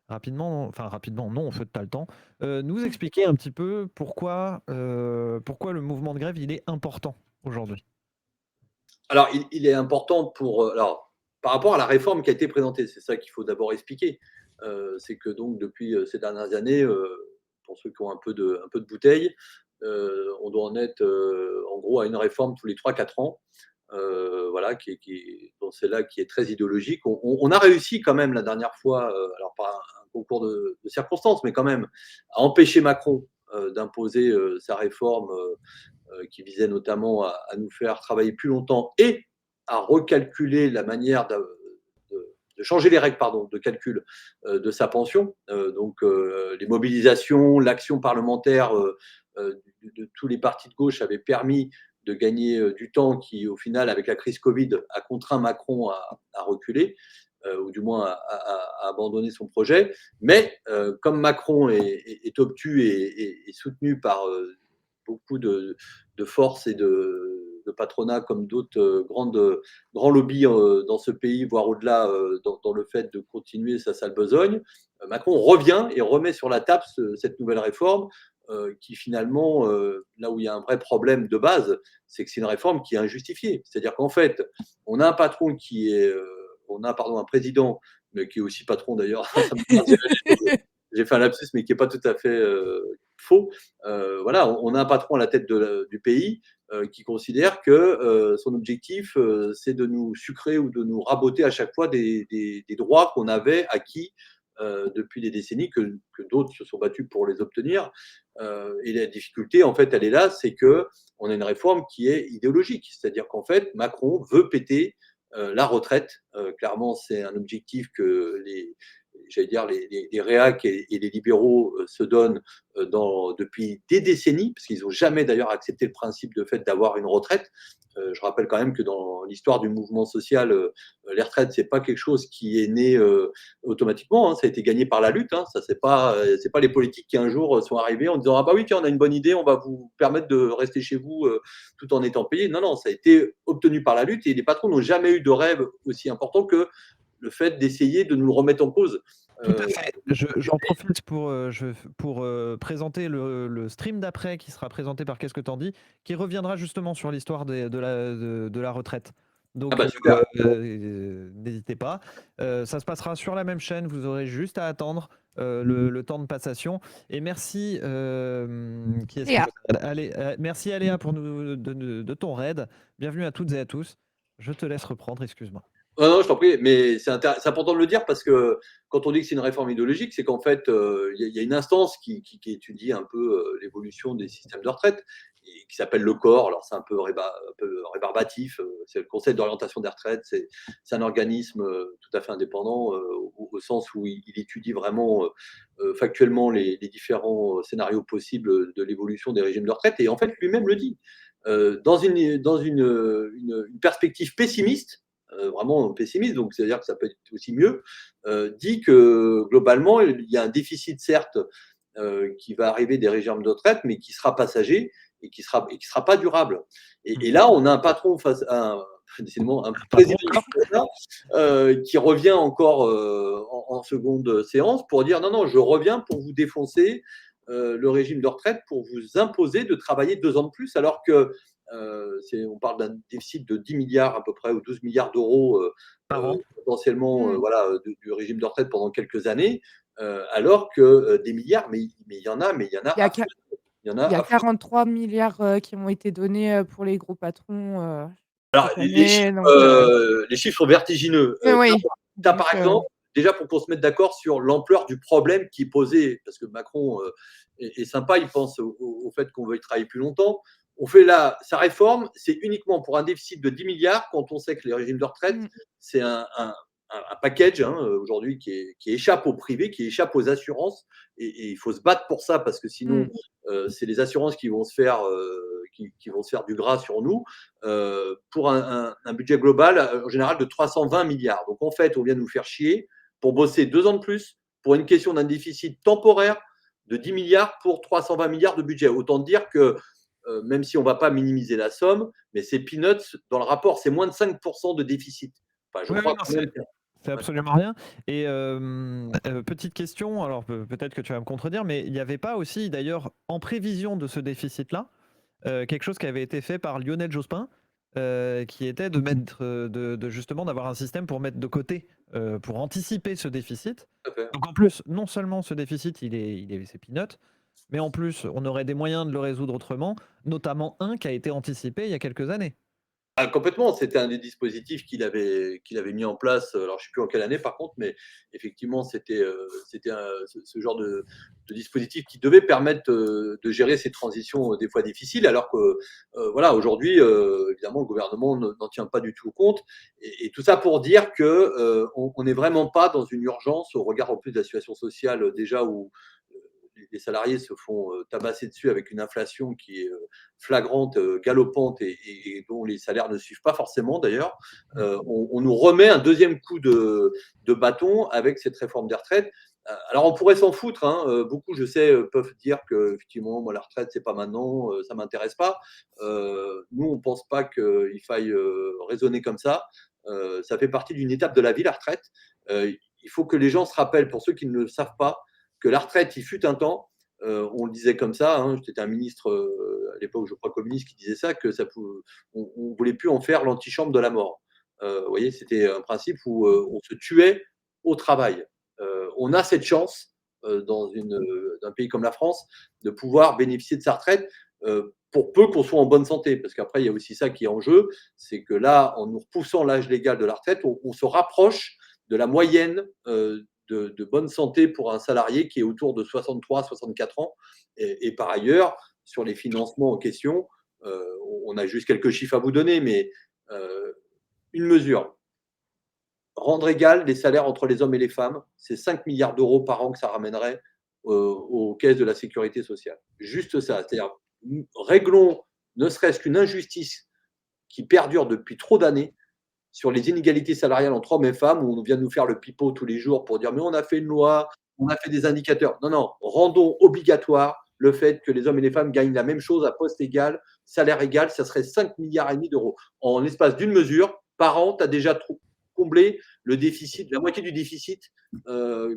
rapidement, non, en fait, tu as le temps, nous expliquer un petit peu pourquoi le mouvement de grève, il est important aujourd'hui? Alors, il est important alors, par rapport à la réforme qui a été présentée, c'est ça qu'il faut d'abord expliquer. C'est que donc depuis ces dernières années, pour ceux qui ont un peu de bouteille, on doit en être en gros à une réforme tous les 3-4 ans. Voilà, dont celle-là qui est très idéologique. On a réussi quand même la dernière fois, alors pas un concours de circonstances, mais quand même, à empêcher Macron d'imposer sa réforme qui visait notamment à nous faire travailler plus longtemps et à recalculer la manière de changer les règles de calcul de sa pension. Donc les mobilisations, l'action parlementaire de tous les partis de gauche avait permis de gagner du temps qui, au final, avec la crise Covid, a contraint Macron à reculer, ou du moins à abandonner son projet. Mais comme Macron est obtus et soutenu par beaucoup de forces et de patronat comme d'autres grands lobbies dans ce pays, voire au-delà, dans le fait de continuer sa sale besogne, Macron revient et remet sur la table cette nouvelle réforme qui finalement, là où il y a un vrai problème de base, c'est que c'est une réforme qui est injustifiée. C'est-à-dire qu'en fait, on a un patron un président, mais qui est aussi patron d'ailleurs, j'ai fait un lapsus, mais qui n'est pas tout à fait faux. Voilà, on a un patron à la tête du pays qui considère que son objectif, c'est de nous sucrer ou de nous raboter à chaque fois des droits qu'on avait acquis depuis des décennies, que d'autres se sont battus pour les obtenir. Et la difficulté, en fait, elle est là, c'est qu'on a une réforme qui est idéologique. C'est-à-dire qu'en fait, Macron veut péter la retraite. Clairement, c'est un objectif que les réacs et les libéraux se donnent depuis des décennies, parce qu'ils n'ont jamais d'ailleurs accepté le principe de fait d'avoir une retraite. Je rappelle quand même que dans l'histoire du mouvement social, les retraites, c'est pas quelque chose qui est né automatiquement, hein, ça a été gagné par la lutte. Hein, ça, c'est pas les politiques qui un jour sont arrivés en disant ah bah oui, tiens, on a une bonne idée, on va vous permettre de rester chez vous tout en étant payé. Non, ça a été obtenu par la lutte et les patrons n'ont jamais eu de rêve aussi important que le fait d'essayer de nous le remettre en cause. Tout à fait. J'en profite pour présenter le stream d'après qui sera présenté par Qu'est-ce que t'en dis, qui reviendra justement sur l'histoire de la retraite. Donc super. n'hésitez pas. Ça se passera sur la même chaîne, vous aurez juste à attendre le temps de passation. Et merci, merci Aléa pour de ton raid. Bienvenue à toutes et à tous. Je te laisse reprendre, excuse-moi. Non, je t'en prie, mais c'est important de le dire parce que quand on dit que c'est une réforme idéologique, c'est qu'en fait, il y a une instance qui étudie un peu l'évolution des systèmes de retraite et qui s'appelle le COR. Alors, c'est un peu rébarbatif. C'est le Conseil d'orientation des retraites. C'est un organisme tout à fait indépendant au sens où il étudie vraiment factuellement les différents scénarios possibles de l'évolution des régimes de retraite. Et en fait, lui-même le dit. Dans une perspective pessimiste, vraiment pessimiste, donc c'est-à-dire que ça peut être aussi mieux, dit que globalement, il y a un déficit, certes, qui va arriver des régimes de retraite, mais qui sera passager et qui sera pas durable. Et là, on a un patron décidément un président qui revient encore en seconde séance pour dire non, je reviens pour vous défoncer le régime de retraite, pour vous imposer de travailler 2 ans de plus, alors que on parle d'un déficit de 10 milliards à peu près, ou 12 milliards d'euros potentiellement du régime de retraite pendant quelques années, alors que des milliards, mais il y en a. Il y a 43 milliards qui ont été donnés pour les gros patrons. Alors, les chiffres sont vertigineux. Oui. Par exemple, déjà pour qu'on se mette d'accord sur l'ampleur du problème qui est posé, parce que Macron est sympa, il pense au fait qu'on veuille travailler plus longtemps. On fait là, sa réforme, c'est uniquement pour un déficit de 10 milliards, quand on sait que les régimes de retraite, c'est un package aujourd'hui qui échappe au privé, qui échappe aux assurances, et il faut se battre pour ça, parce que sinon, c'est les assurances qui vont se faire du gras sur nous, pour un budget global en général de 320 milliards. Donc en fait, on vient nous faire chier pour bosser 2 ans de plus pour une question d'un déficit temporaire de 10 milliards pour 320 milliards de budget. Autant dire que même si on ne va pas minimiser la somme, mais c'est peanuts dans le rapport, c'est moins de 5% de déficit. Enfin, je crois que c'est absolument rien. Et petite question, alors peut-être que tu vas me contredire, mais il n'y avait pas aussi, d'ailleurs, en prévision de ce déficit-là, quelque chose qui avait été fait par Lionel Jospin, qui était justement d'avoir un système pour mettre de côté, pour anticiper ce déficit. Donc en plus, non seulement ce déficit, c'est peanut, mais en plus, on aurait des moyens de le résoudre autrement, notamment un qui a été anticipé il y a quelques années. Ah complètement, c'était un des dispositifs qu'il avait mis en place, alors je ne sais plus en quelle année par contre, mais effectivement c'était ce genre de dispositif qui devait permettre, de gérer ces transitions, des fois difficiles alors que, voilà aujourd'hui, évidemment le gouvernement n'en tient pas du tout compte et tout ça pour dire que, on n'est vraiment pas dans une urgence au regard en plus de la situation sociale, déjà où, les salariés se font, tabasser dessus avec une inflation qui est, flagrante, galopante et dont les salaires ne suivent pas forcément d'ailleurs. On nous remet un deuxième coup de bâton avec cette réforme des retraites. Alors on pourrait s'en foutre, hein, beaucoup je sais, peuvent dire qu'effectivement moi la retraite c'est pas maintenant, ça m'intéresse pas. Nous on pense pas qu'il faille, raisonner comme ça. Ça fait partie d'une étape de la vie la retraite. Il faut que les gens se rappellent, pour ceux qui ne le savent pas, que la retraite, il fut un temps, on le disait comme ça, hein, c'était un ministre à l'époque, je crois communiste, qui disait ça, que ça on ne voulait plus en faire l'antichambre de la mort. Vous voyez, c'était un principe où on se tuait au travail. On a cette chance d'un pays comme la France de pouvoir bénéficier de sa retraite pour peu qu'on soit en bonne santé, parce qu'après il y a aussi ça qui est en jeu, c'est que là, en nous repoussant l'âge légal de la retraite, on se rapproche de la moyenne de bonne santé pour un salarié qui est autour de 63-64 ans. Et par ailleurs, sur les financements en question, on a juste quelques chiffres à vous donner, mais une mesure, rendre égal les salaires entre les hommes et les femmes, c'est 5 milliards d'euros par an que ça ramènerait aux caisses de la sécurité sociale. Juste ça, c'est-à-dire réglons ne serait-ce qu'une injustice qui perdure depuis trop d'années sur les inégalités salariales entre hommes et femmes, où on vient de nous faire le pipeau tous les jours pour dire mais on a fait une loi, on a fait des indicateurs. Non, non, rendons obligatoire le fait que les hommes et les femmes gagnent la même chose à poste égal, salaire égal, ça serait 5 milliards et demi d'euros. En l'espace d'une mesure, par an, tu as déjà comblé le déficit, la moitié du déficit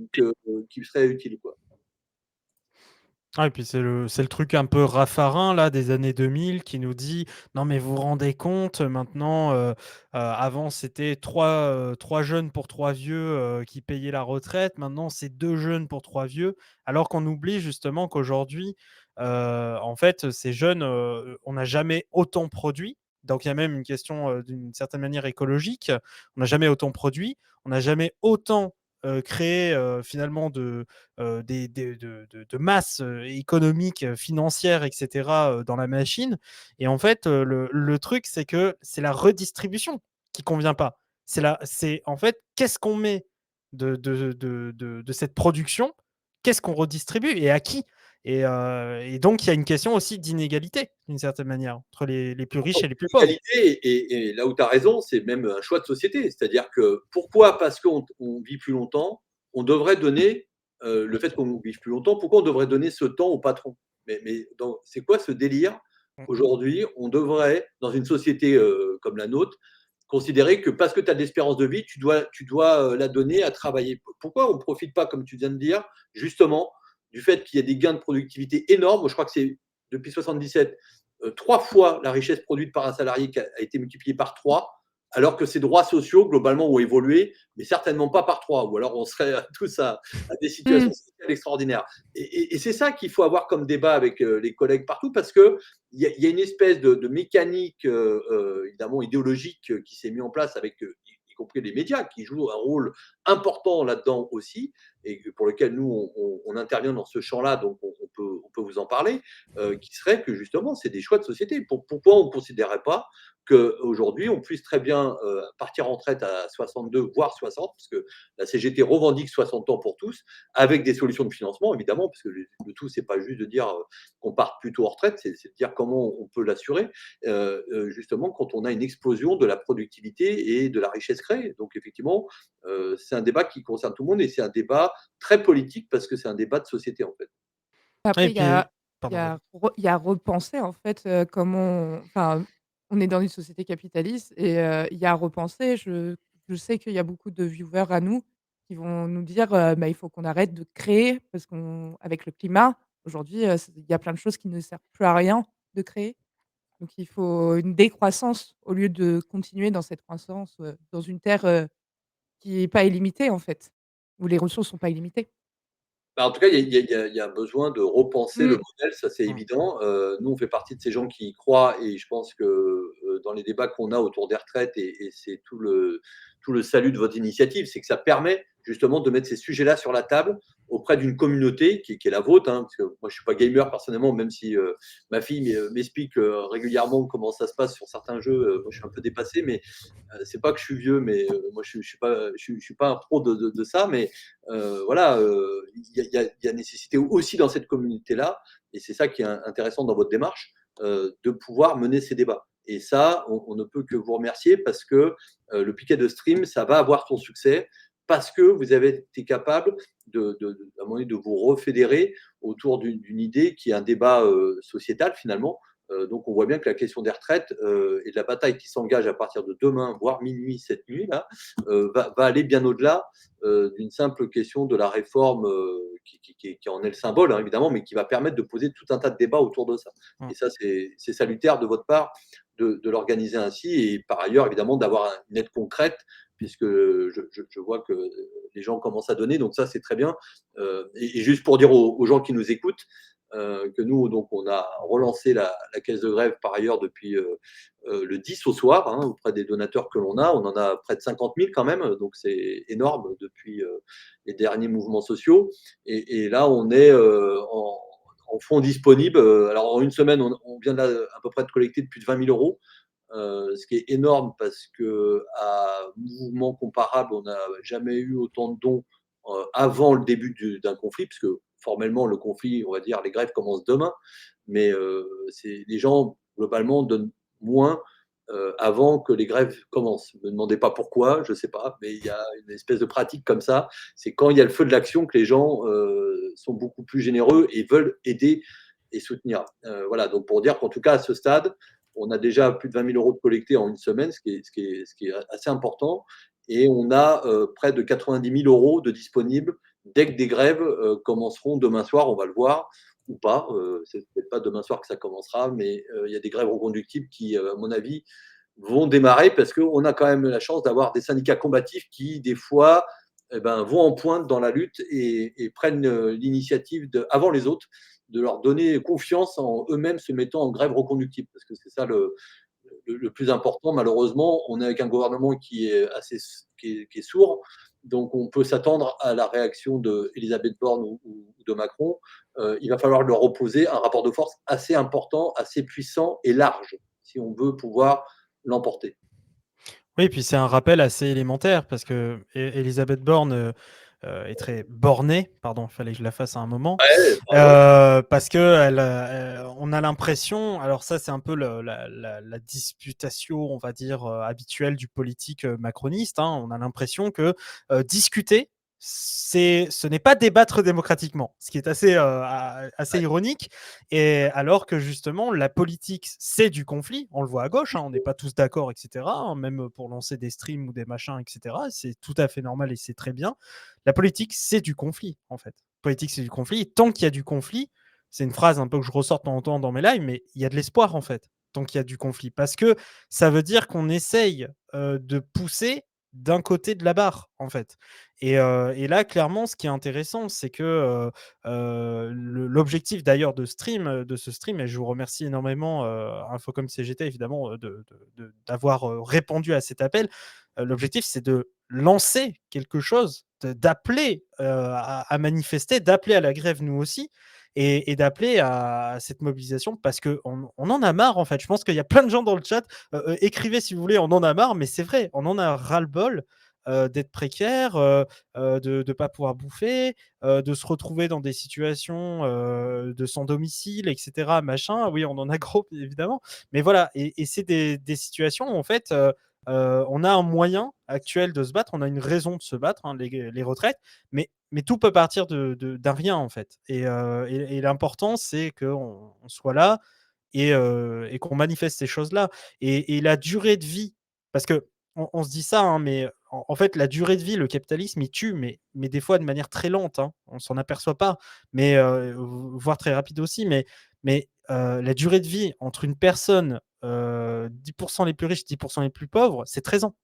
qui serait utile. Quoi. Ah et puis c'est le truc un peu Raffarin là des années 2000 qui nous dit: «Non mais vous vous rendez compte, maintenant, avant c'était 3 jeunes pour 3 vieux, qui payaient la retraite, maintenant c'est 2 jeunes pour 3 vieux». Alors qu'on oublie justement qu'aujourd'hui, en fait, ces jeunes, on n'a jamais autant produit. Donc il y a même une question, d'une certaine manière écologique. On n'a jamais autant produit, on n'a jamais autant, créé, finalement de masse économique, financière, et cetera, dans la machine. Et en fait, le truc, c'est que c'est la redistribution qui convient pas. C'est en fait, qu'est-ce qu'on met de cette production? Qu'est-ce qu'on redistribue et à qui? Et donc il y a une question aussi d'inégalité, d'une certaine manière, entre les plus riches et les plus pauvres. L'égalité et là où tu as raison, c'est même un choix de société. C'est-à-dire que pourquoi? Parce qu'on vit plus longtemps, on devrait donner, le fait qu'on vive plus longtemps, pourquoi on devrait donner ce temps au patron? Mais c'est quoi ce délire? Mmh. Aujourd'hui, on devrait, dans une société, comme la nôtre, considérer que parce que tu as de l'espérance de vie, tu dois la donner à travailler. Pourquoi on ne profite pas, comme tu viens de dire, justement, du fait qu'il y a des gains de productivité énormes? Moi, je crois que c'est depuis 77 3 fois la richesse produite par un salarié qui a été multipliée par 3, alors que ses droits sociaux, globalement, ont évolué, mais certainement pas par 3, ou alors on serait tous à des situations Mmh. sociales extraordinaires. Et c'est ça qu'il faut avoir comme débat avec les collègues partout, parce qu'il y a une espèce de mécanique, évidemment, idéologique qui s'est mise en place avec, y compris les médias, qui jouent un rôle important là-dedans aussi, et pour lequel nous, on intervient dans ce champ-là, donc on peut vous en parler, qui serait que justement, c'est des choix de société. Pourquoi on ne considérerait pas qu'aujourd'hui, on puisse très bien partir en retraite à 62, voire 60, parce que la CGT revendique 60 ans pour tous, avec des solutions de financement, évidemment, parce que le tout, c'est pas juste de dire qu'on parte plutôt en retraite, c'est de dire comment on peut l'assurer, justement, quand on a une explosion de la productivité et de la richesse créée. Donc, effectivement, c'est un débat qui concerne tout le monde et c'est un débat très politique parce que c'est un débat de société, en fait. Et Après, il y puis a il y pardon, a vas-y. il y a repenser, en fait, comment on est dans une société capitaliste et il y a à repenser. Je sais qu'il y a beaucoup de viewers à nous qui vont nous dire, bah, il faut qu'on arrête de créer parce qu'avec le climat, aujourd'hui, il y a plein de choses qui ne servent plus à rien de créer. Donc il faut une décroissance au lieu de continuer dans cette croissance, dans une terre, qui est pas illimitée, en fait, où les ressources sont pas illimitées. Bah, en tout cas, il y a un besoin de repenser le Mmh. modèle, ça c'est Mmh. évident. Nous, on fait partie de ces gens qui y croient et je pense que, dans les débats qu'on a autour des retraites et c'est tout le salut de votre initiative, c'est que ça permet justement de mettre ces sujets-là sur la table auprès d'une communauté qui est la vôtre, hein. Parce que moi, je suis pas gamer personnellement, même si, ma fille m'explique, régulièrement comment ça se passe sur certains jeux, moi je suis un peu dépassé, mais c'est pas que je suis vieux, mais moi je suis pas un pro de ça, mais voilà, il y a nécessité aussi dans cette communauté-là, et c'est ça qui est intéressant dans votre démarche, de pouvoir mener ces débats. Et ça, on ne peut que vous remercier parce que le piquet de stream, ça va avoir son succès parce que vous avez été capable à un moment donné, de vous refédérer autour d'une idée qui est un débat sociétal finalement. Donc on voit bien que la question des retraites et de la bataille qui s'engage à partir de demain, voire minuit, cette nuit, là, va aller bien au-delà d'une simple question de la réforme qui en est le symbole, hein, évidemment, mais qui va permettre de poser tout un tas de débats autour de ça. Mmh. Et ça, c'est salutaire de votre part de l'organiser ainsi et par ailleurs, évidemment, d'avoir une aide concrète puisque je vois que les gens commencent à donner, donc ça, c'est très bien. Et juste pour dire aux gens qui nous écoutent, que nous, donc, on a relancé la caisse de grève par ailleurs depuis le 10 au soir, hein, auprès des donateurs que l'on a. On en a près de 50 000 quand même, donc c'est énorme depuis les derniers mouvements sociaux. Et là, on est en fonds disponibles. Alors, en une semaine, on vient là, à peu près de collecter de plus de 20 000 euros. Ce qui est énorme parce qu'à mouvement comparable, on n'a jamais eu autant de dons avant le début d'un conflit, puisque formellement, le conflit, on va dire, les grèves commencent demain, mais les gens, globalement, donnent moins avant que les grèves commencent. Ne me demandez pas pourquoi, je ne sais pas, mais il y a une espèce de pratique comme ça. C'est quand il y a le feu de l'action que les gens sont beaucoup plus généreux et veulent aider et soutenir. Voilà, donc pour dire qu'en tout cas, à ce stade, on a déjà plus de 20 000 euros de collectés en une semaine, ce qui est assez important. Et on a près de 90 000 euros de disponibles dès que des grèves commenceront demain soir, on va le voir, ou pas. C'est peut-être pas demain soir que ça commencera, mais il y a des grèves reconductibles qui, à mon avis, vont démarrer parce qu'on a quand même la chance d'avoir des syndicats combatifs qui, des fois, eh ben, vont en pointe dans la lutte et prennent l'initiative avant les autres de leur donner confiance en eux-mêmes se mettant en grève reconductible. Parce que c'est ça le plus important. Malheureusement, on est avec un gouvernement qui est sourd. Donc, on peut s'attendre à la réaction d'Elisabeth Borne ou de Macron. Il va falloir leur opposer un rapport de force assez important, assez puissant et large, si on veut pouvoir l'emporter. Oui, puis c'est un rappel assez élémentaire parce que Elisabeth Borne est très bornée, pardon, il fallait que je la fasse à un moment, Ouais, pardon. parce que on a l'impression, alors ça c'est un peu la disputation, on va dire, habituelle du politique macroniste, hein, on a l'impression que discuter, ce n'est pas débattre démocratiquement, ce qui est assez Ouais. ironique, et alors que justement la politique c'est du conflit, on le voit à gauche, hein, on n'est pas tous d'accord, etc., hein, même pour lancer des streams ou des machins, etc., c'est tout à fait normal et c'est très bien. La politique c'est du conflit en fait. La politique c'est du conflit, et tant qu'il y a du conflit, c'est une phrase un peu que je ressors de temps en temps dans mes lives, mais il y a de l'espoir en fait, tant qu'il y a du conflit, parce que ça veut dire qu'on essaye de pousser d'un côté de la barre en fait. Et là, clairement, ce qui est intéressant, c'est que l'objectif d'ailleurs de ce stream, et je vous remercie énormément, Infocom CGT, évidemment, d'avoir répondu à cet appel. L'objectif, c'est de lancer quelque chose, d'appeler à manifester, d'appeler à la grève, nous aussi, et d'appeler à cette mobilisation parce qu'on en a marre, en fait. Je pense qu'il y a plein de gens dans le chat. Écrivez si vous voulez, on en a marre, mais c'est vrai, on en a ras-le-bol d'être précaire, de ne pas pouvoir bouffer, de se retrouver dans des situations de sans domicile, etc. Machin. Oui, on en a gros, évidemment. Mais voilà, et c'est des situations où, en fait, on a un moyen actuel de se battre, on a une raison de se battre, hein, les retraites, mais tout peut partir d'un rien, en fait. Et l'important, c'est qu'on soit là et qu'on manifeste ces choses-là. Et la durée de vie, parce que on se dit ça, hein, mais en fait, la durée de vie, le capitalisme, il tue, mais des fois de manière très lente, hein, on s'en aperçoit pas, mais voire très rapide aussi. Mais la durée de vie entre une personne, 10% les plus riches, 10% les plus pauvres, c'est 13 ans.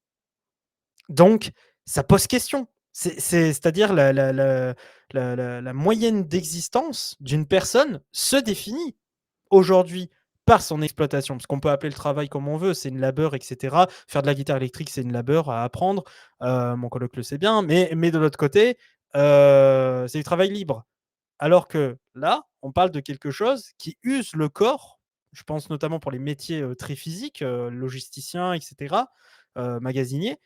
Donc, ça pose question. C'est-à-dire la moyenne d'existence d'une personne se définit aujourd'hui par son exploitation. Parce qu'on peut appeler le travail comme on veut, c'est une labeur, etc. Faire de la guitare électrique, c'est une labeur à apprendre. Mon coloc le sait bien. Mais de l'autre côté, c'est du travail libre. Alors que là, on parle de quelque chose qui use le corps. Je pense notamment pour les métiers très physiques, logisticiens, etc., magasiniers,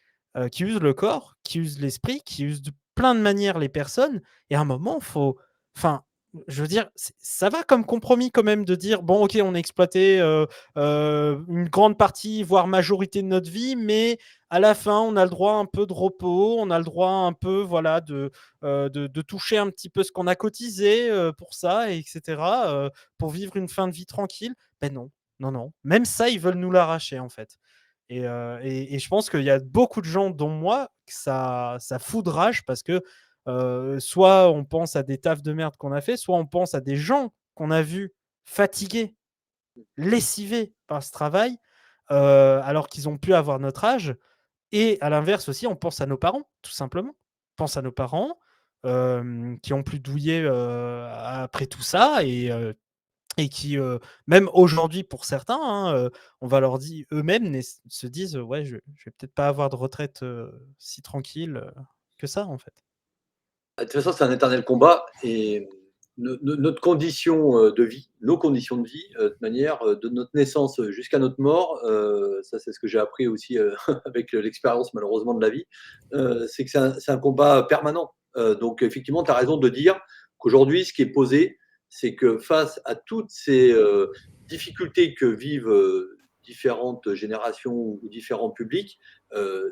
qui usent le corps, qui usent l'esprit, qui usent de plein de manières les personnes. Et à un moment, faut. Enfin, je veux dire, ça va comme compromis quand même de dire bon, ok, on a exploité une grande partie, voire majorité de notre vie, mais à la fin, on a le droit un peu de repos, on a le droit un peu, voilà, de toucher un petit peu ce qu'on a cotisé pour ça, etc., pour vivre une fin de vie tranquille. Ben non, non, non. Même ça, ils veulent nous l'arracher, en fait. Et je pense qu'il y a beaucoup de gens, dont moi, que ça fout de rage parce que soit on pense à des tafs de merde qu'on a fait, soit on pense à des gens qu'on a vus fatigués, lessivés par ce travail, alors qu'ils ont pu avoir notre âge. Et à l'inverse aussi, on pense à nos parents, tout simplement. On pense à nos parents qui ont pu douiller après tout ça et qui, même aujourd'hui pour certains, hein, on va leur dire eux-mêmes se disent ouais, je vais peut-être pas avoir de retraite si tranquille que ça, en fait. De toute façon, c'est un éternel combat et notre condition de vie, nos conditions de vie, de manière, de notre naissance jusqu'à notre mort, ça c'est ce que j'ai appris aussi avec l'expérience malheureusement de la vie, c'est que c'est un combat permanent. Donc effectivement, tu as raison de dire qu'aujourd'hui, ce qui est posé, c'est que face à toutes ces difficultés que vivent différentes générations ou différents publics,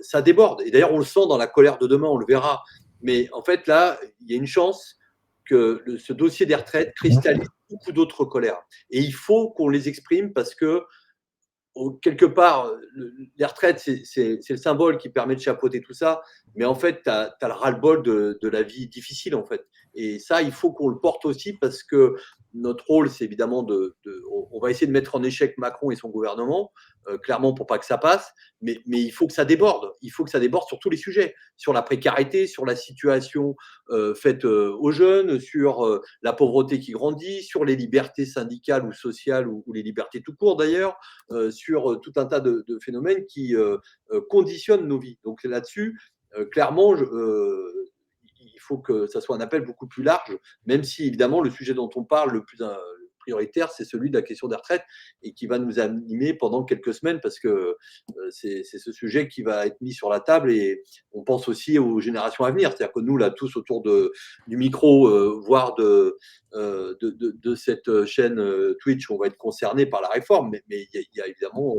ça déborde. Et d'ailleurs, on le sent dans la colère de demain, on le verra. Mais en fait, là, il y a une chance que ce dossier des retraites cristallise beaucoup d'autres colères. Et il faut qu'on les exprime parce que, quelque part, les retraites, c'est le symbole qui permet de chapeauter tout ça. Mais en fait, tu as le ras-le-bol de la vie difficile, en fait. Et ça, il faut qu'on le porte aussi parce que notre rôle, c'est évidemment on va essayer de mettre en échec Macron et son gouvernement, clairement pour pas que ça passe, mais il faut que ça déborde. Il faut que ça déborde sur tous les sujets, sur la précarité, sur la situation faite aux jeunes, sur la pauvreté qui grandit, sur les libertés syndicales ou sociales ou les libertés tout court d'ailleurs, sur tout un tas de phénomènes qui conditionnent nos vies. Donc là-dessus, clairement, il faut que ça soit un appel beaucoup plus large, même si évidemment le sujet dont on parle le plus prioritaire, c'est celui de la question des retraites et qui va nous animer pendant quelques semaines parce que c'est ce sujet qui va être mis sur la table et on pense aussi aux générations à venir. C'est-à-dire que nous, là, tous autour du micro, voire de cette chaîne Twitch, on va être concernés par la réforme, mais il y a évidemment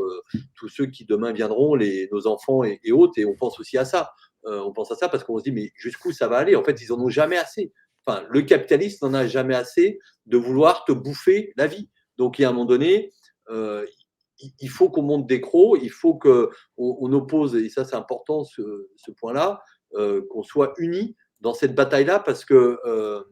tous ceux qui demain viendront, nos enfants et autres, et on pense aussi à ça. On pense à ça parce qu'on se dit, mais jusqu'où ça va aller? En fait, ils n'en ont jamais assez. Enfin, le capitaliste n'en a jamais assez de vouloir te bouffer la vie. Donc, il y a un moment donné, il faut qu'on monte des crocs, il faut qu'on oppose, et ça c'est important ce point-là, qu'on soit unis dans cette bataille-là parce que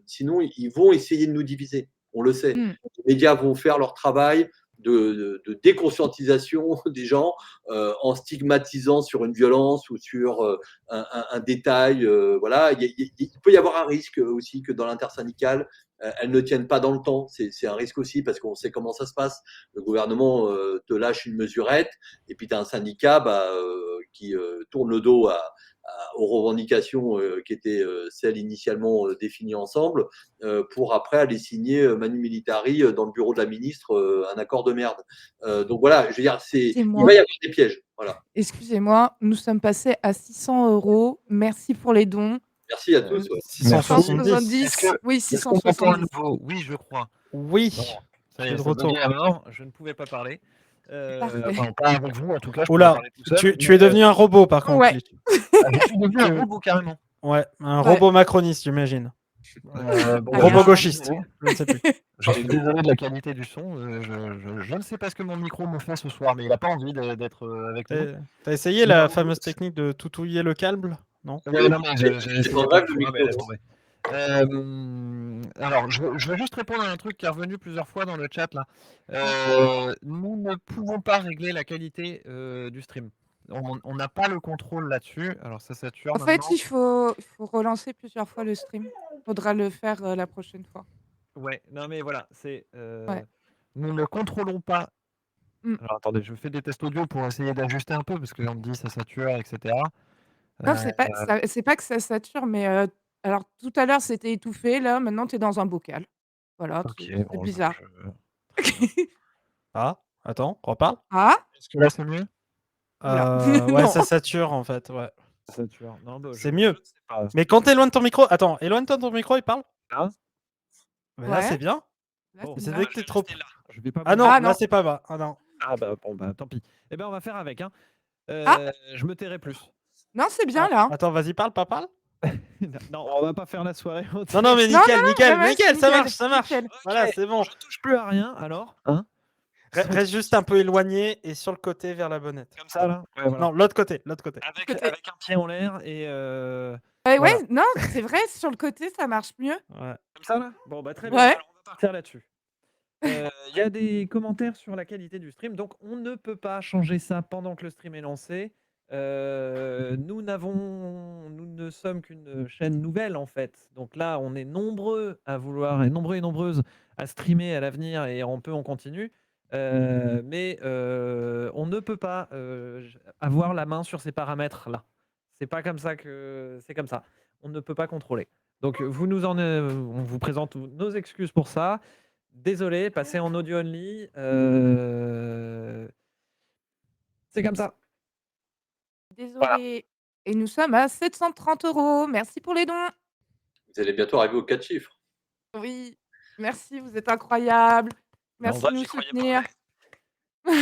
sinon ils vont essayer de nous diviser. On le sait. Les médias vont faire leur travail de déconscientisation des gens en stigmatisant sur une violence ou sur un détail. Voilà, il peut y avoir un risque aussi que dans l'intersyndical, elles ne tiennent pas dans le temps. C'est un risque aussi parce qu'on sait comment ça se passe. Le gouvernement te lâche une mesurette et puis tu as un syndicat qui tourne le dos aux revendications qui étaient celles initialement définies ensemble pour après aller signer Manu Militari dans le bureau de la ministre un accord de merde. Donc voilà, je veux dire, il va y avoir des pièges. Voilà. Excusez-moi, nous sommes passés à 600 €. Merci pour les dons. Merci à tous. Ouais. 670. Oui, Est-ce qu'on m'entend à 670. nouveau? Oui, je crois. Oui, Bon, ça y je suis est, de ça retour. buguait à mort, je ne pouvais pas parler. Parfait. Enfin, pas avec vous, en tout cas, je pouvais Oula, parler tout seul. tu es devenu un robot par contre. Ouais. Lich. Je suis devenu un robot carrément. Ouais, un Ouais. robot macroniste, j'imagine. Bon, Robot rien. gauchiste, je ne sais plus. Je suis désolé de la qualité du son. Je ne sais pas ce que mon micro me fait ce soir, mais il n'a pas envie d'être avec nous. T'as essayé la fameuse technique de toutouiller le câble? Non? Ouais, non, mais j'ai C'est essayé pas plein grave, de le fois, mais laisse tomber. Alors, je veux juste répondre à un truc qui est revenu plusieurs fois dans le chat là. Nous ne pouvons pas régler la qualité du stream. on n'a pas le contrôle là-dessus. Alors ça sature En fait, maintenant. il faut relancer plusieurs fois le stream. Faudra le faire, la prochaine fois. Ouais, non mais voilà, Ouais. nous ne contrôlons pas. Mmh. Alors attendez, je fais des tests audio pour essayer d'ajuster un peu parce qu'on me dit ça sature, etc. Non, Euh, c'est pas que ça sature, mais alors tout à l'heure, c'était étouffé, là, maintenant, tu es dans un bocal. Voilà, ok, c'est bon, bizarre. très bien. Ah, attends, reparle. Ah? Est-ce que là c'est mieux? Oula. Ouais, Non. ça sature en fait, ouais. Ça sature. Non, bah, C'est je mieux. ne sais pas. Mais quand t'éloignes ton micro, attends, éloigne-toi de ton micro et parle. Là, Mais là, c'est Ouais, bien. là, bon, c'est C'est bien. dès que t'es trop. je vais pas Ah bouger. non, Ah là, non. c'est pas bas. Ah non. Ah bah bon, bah tant pis. Eh ben on va faire avec, hein. Ah! Je me tairai plus. Non, c'est bien, Ah, là. attends, vas-y, parle, pas parle. Non, on va pas faire la soirée Non, non, mais Non, nickel, non, nickel, ouais, c'est nickel, ça nickel, marche, ça marche. nickel. Voilà, Ok, c'est bon. je touche plus à rien alors, hein? Reste juste un peu éloigné et sur le côté vers la bonnette. Comme ça là. Ouais, voilà. Non, l'autre côté, l'autre côté. Côté. Avec un pied en l'air et Ouais, Voilà. non, c'est vrai, sur le côté, ça marche mieux. Ouais. comme ça là. Bon bah très bien. Ouais. Alors on va partir là-dessus. Il y a des commentaires sur la qualité du stream, donc on ne peut pas changer ça pendant que le stream est lancé. Nous ne sommes qu'une chaîne nouvelle en fait. Donc là, on est nombreux à vouloir et nombreux et nombreuses à streamer à l'avenir et on continue. Mais on ne peut pas avoir la main sur ces paramètres là. C'est pas comme ça que c'est comme ça. On ne peut pas contrôler. Donc on vous présente nos excuses pour ça. Désolé, passer en audio only. C'est comme ça. Voilà. Désolée. Et nous sommes à 730 €. Merci pour les dons. Vous allez bientôt arriver aux 4 chiffres. Oui, merci, vous êtes incroyables. Mais en Merci vrai, de nous j'y croyais soutenir. pas.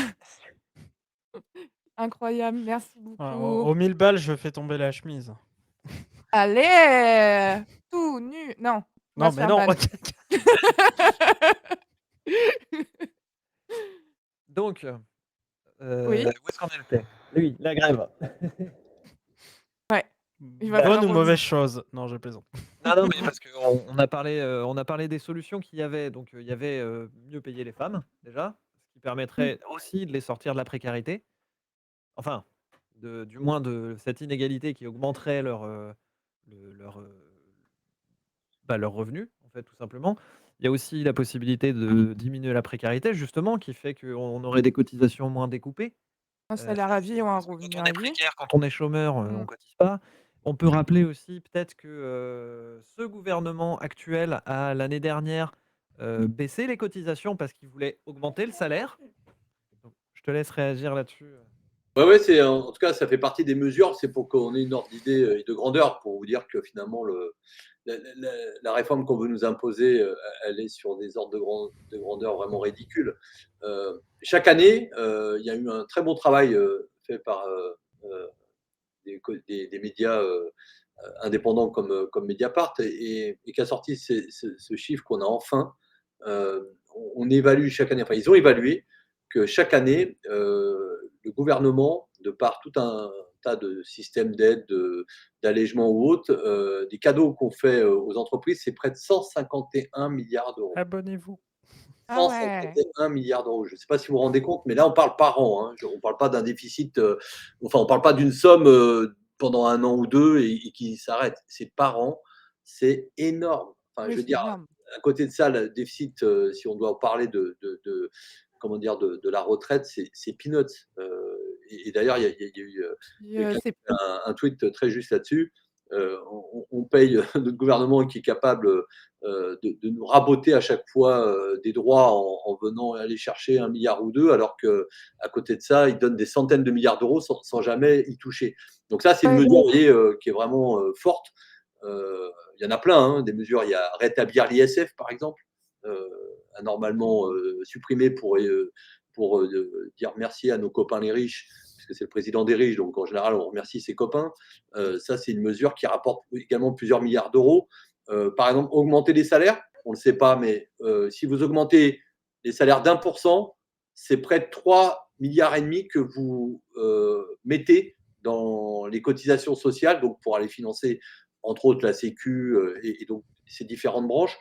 Incroyable, merci Voilà, beaucoup. aux 1000 balles, je fais tomber la chemise. Allez! Tout nu. Non, on va Non, se mais faire non. ban. Donc, Oui. où est-ce qu'on était? Oui, la grève. Il va Bonne falloir ou revenir. mauvaise chose? Non, je plaisante. Non, mais parce qu'on on a parlé des solutions qu'il y avait. Donc, il y avait mieux payer les femmes, déjà, ce qui permettrait aussi de les sortir de la précarité. Enfin, du moins de cette inégalité qui augmenterait leur revenu, en fait, tout simplement. Il y a aussi la possibilité de diminuer la précarité, justement, qui fait qu'on aurait des cotisations moins découpées. Un salaire à vie ou un Parce que revenu quand on à est vie. précaire, quand on est chômeur, on Mmh. cotise pas. On peut rappeler aussi peut-être que ce gouvernement actuel a l'année dernière baissé les cotisations parce qu'il voulait augmenter le salaire. Donc, je te laisse réagir là-dessus. Ouais, c'est en tout cas, ça fait partie des mesures. C'est pour qu'on ait une ordre d'idée et de grandeur pour vous dire que finalement, la réforme qu'on veut nous imposer, elle est sur des ordres de grandeur vraiment ridicules. Chaque année, il y a eu un très bon travail fait par des médias indépendants comme Mediapart et qui a sorti ce chiffre qu'on a enfin. On évalue chaque année, enfin ils ont évalué que chaque année, le gouvernement, de par tout un tas de systèmes d'aide, d'allègement ou autres, des cadeaux qu'on fait aux entreprises, c'est près de 151 milliards d'euros. Abonnez-vous. Ah ouais. 151 milliards d'euros. Je ne sais pas si vous vous rendez compte, mais là, on parle par an. Hein. On ne parle pas d'un déficit, enfin, on ne parle pas d'une somme pendant un an ou deux et qui s'arrête. C'est par an. C'est énorme. Enfin, Oui, je veux c'est dire, énorme. à côté de ça, le déficit, si on doit parler comment dire, de la retraite, c'est peanuts. Et d'ailleurs, il y a eu quelqu'un qui C'est a fait un tweet très juste là-dessus. On paye notre gouvernement qui est capable de nous raboter à chaque fois des droits en venant aller chercher 1 milliard ou 2, alors qu'à côté de ça, ils donnent des centaines de milliards d'euros sans jamais y toucher. Donc ça, c'est une Ouais. mesure vous voyez, qui est vraiment forte. Il y en a plein, hein, des mesures. Il y a rétablir l'ISF, par exemple, anormalement supprimé pour dire merci à nos copains les riches, puisque c'est le président des riches, donc en général, on remercie ses copains. Ça, c'est une mesure qui rapporte également plusieurs milliards d'euros. Par exemple, augmenter les salaires, on ne le sait pas, mais si vous augmentez les salaires d'1%, c'est près de 3 milliards et demi que vous mettez dans les cotisations sociales, donc pour aller financer entre autres la Sécu et donc ces différentes branches.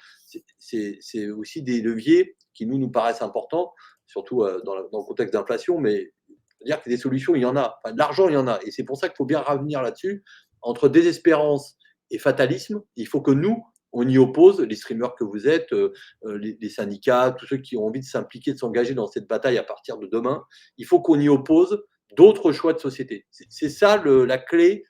C'est aussi des leviers qui nous paraissent importants, surtout dans le contexte d'inflation, mais C'est-à-dire que des solutions, il y en a. Enfin, de l'argent, il y en a. Et c'est pour ça qu'il faut bien revenir là-dessus. Entre désespérance et fatalisme, il faut que nous, on y oppose, les streamers que vous êtes, les syndicats, tous ceux qui ont envie de s'impliquer, de s'engager dans cette bataille à partir de demain, il faut qu'on y oppose d'autres choix de société. C'est ça la clé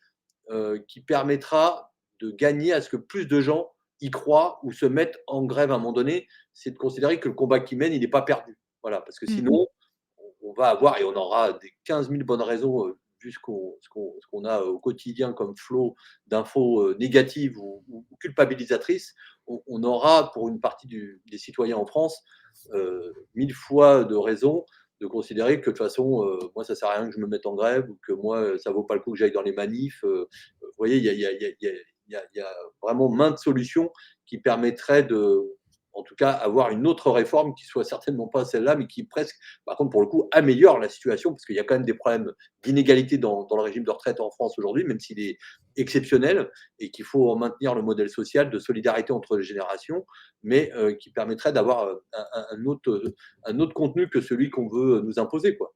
qui permettra de gagner à ce que plus de gens y croient ou se mettent en grève à un moment donné. C'est de considérer que le combat qu'ils mènent, il n'est pas perdu. Voilà, parce que Mmh. sinon, on va avoir et on aura des 15 000 bonnes raisons, vu ce qu'on a au quotidien comme flot d'infos négatives ou culpabilisatrices. On aura pour une partie des citoyens en France 1000 fois de raisons de considérer que de toute façon, moi, ça sert à rien que je me mette en grève ou que moi, ça vaut pas le coup que j'aille dans les manifs. Vous voyez, il y a vraiment maintes solutions qui permettraient de, en tout cas, avoir une autre réforme qui soit certainement pas celle-là, mais qui presque, par contre, pour le coup, améliore la situation, parce qu'il y a quand même des problèmes d'inégalité dans le régime de retraite en France aujourd'hui, même s'il est exceptionnel, et qu'il faut maintenir le modèle social de solidarité entre les générations, mais qui permettrait d'avoir un autre contenu que celui qu'on veut nous imposer, quoi.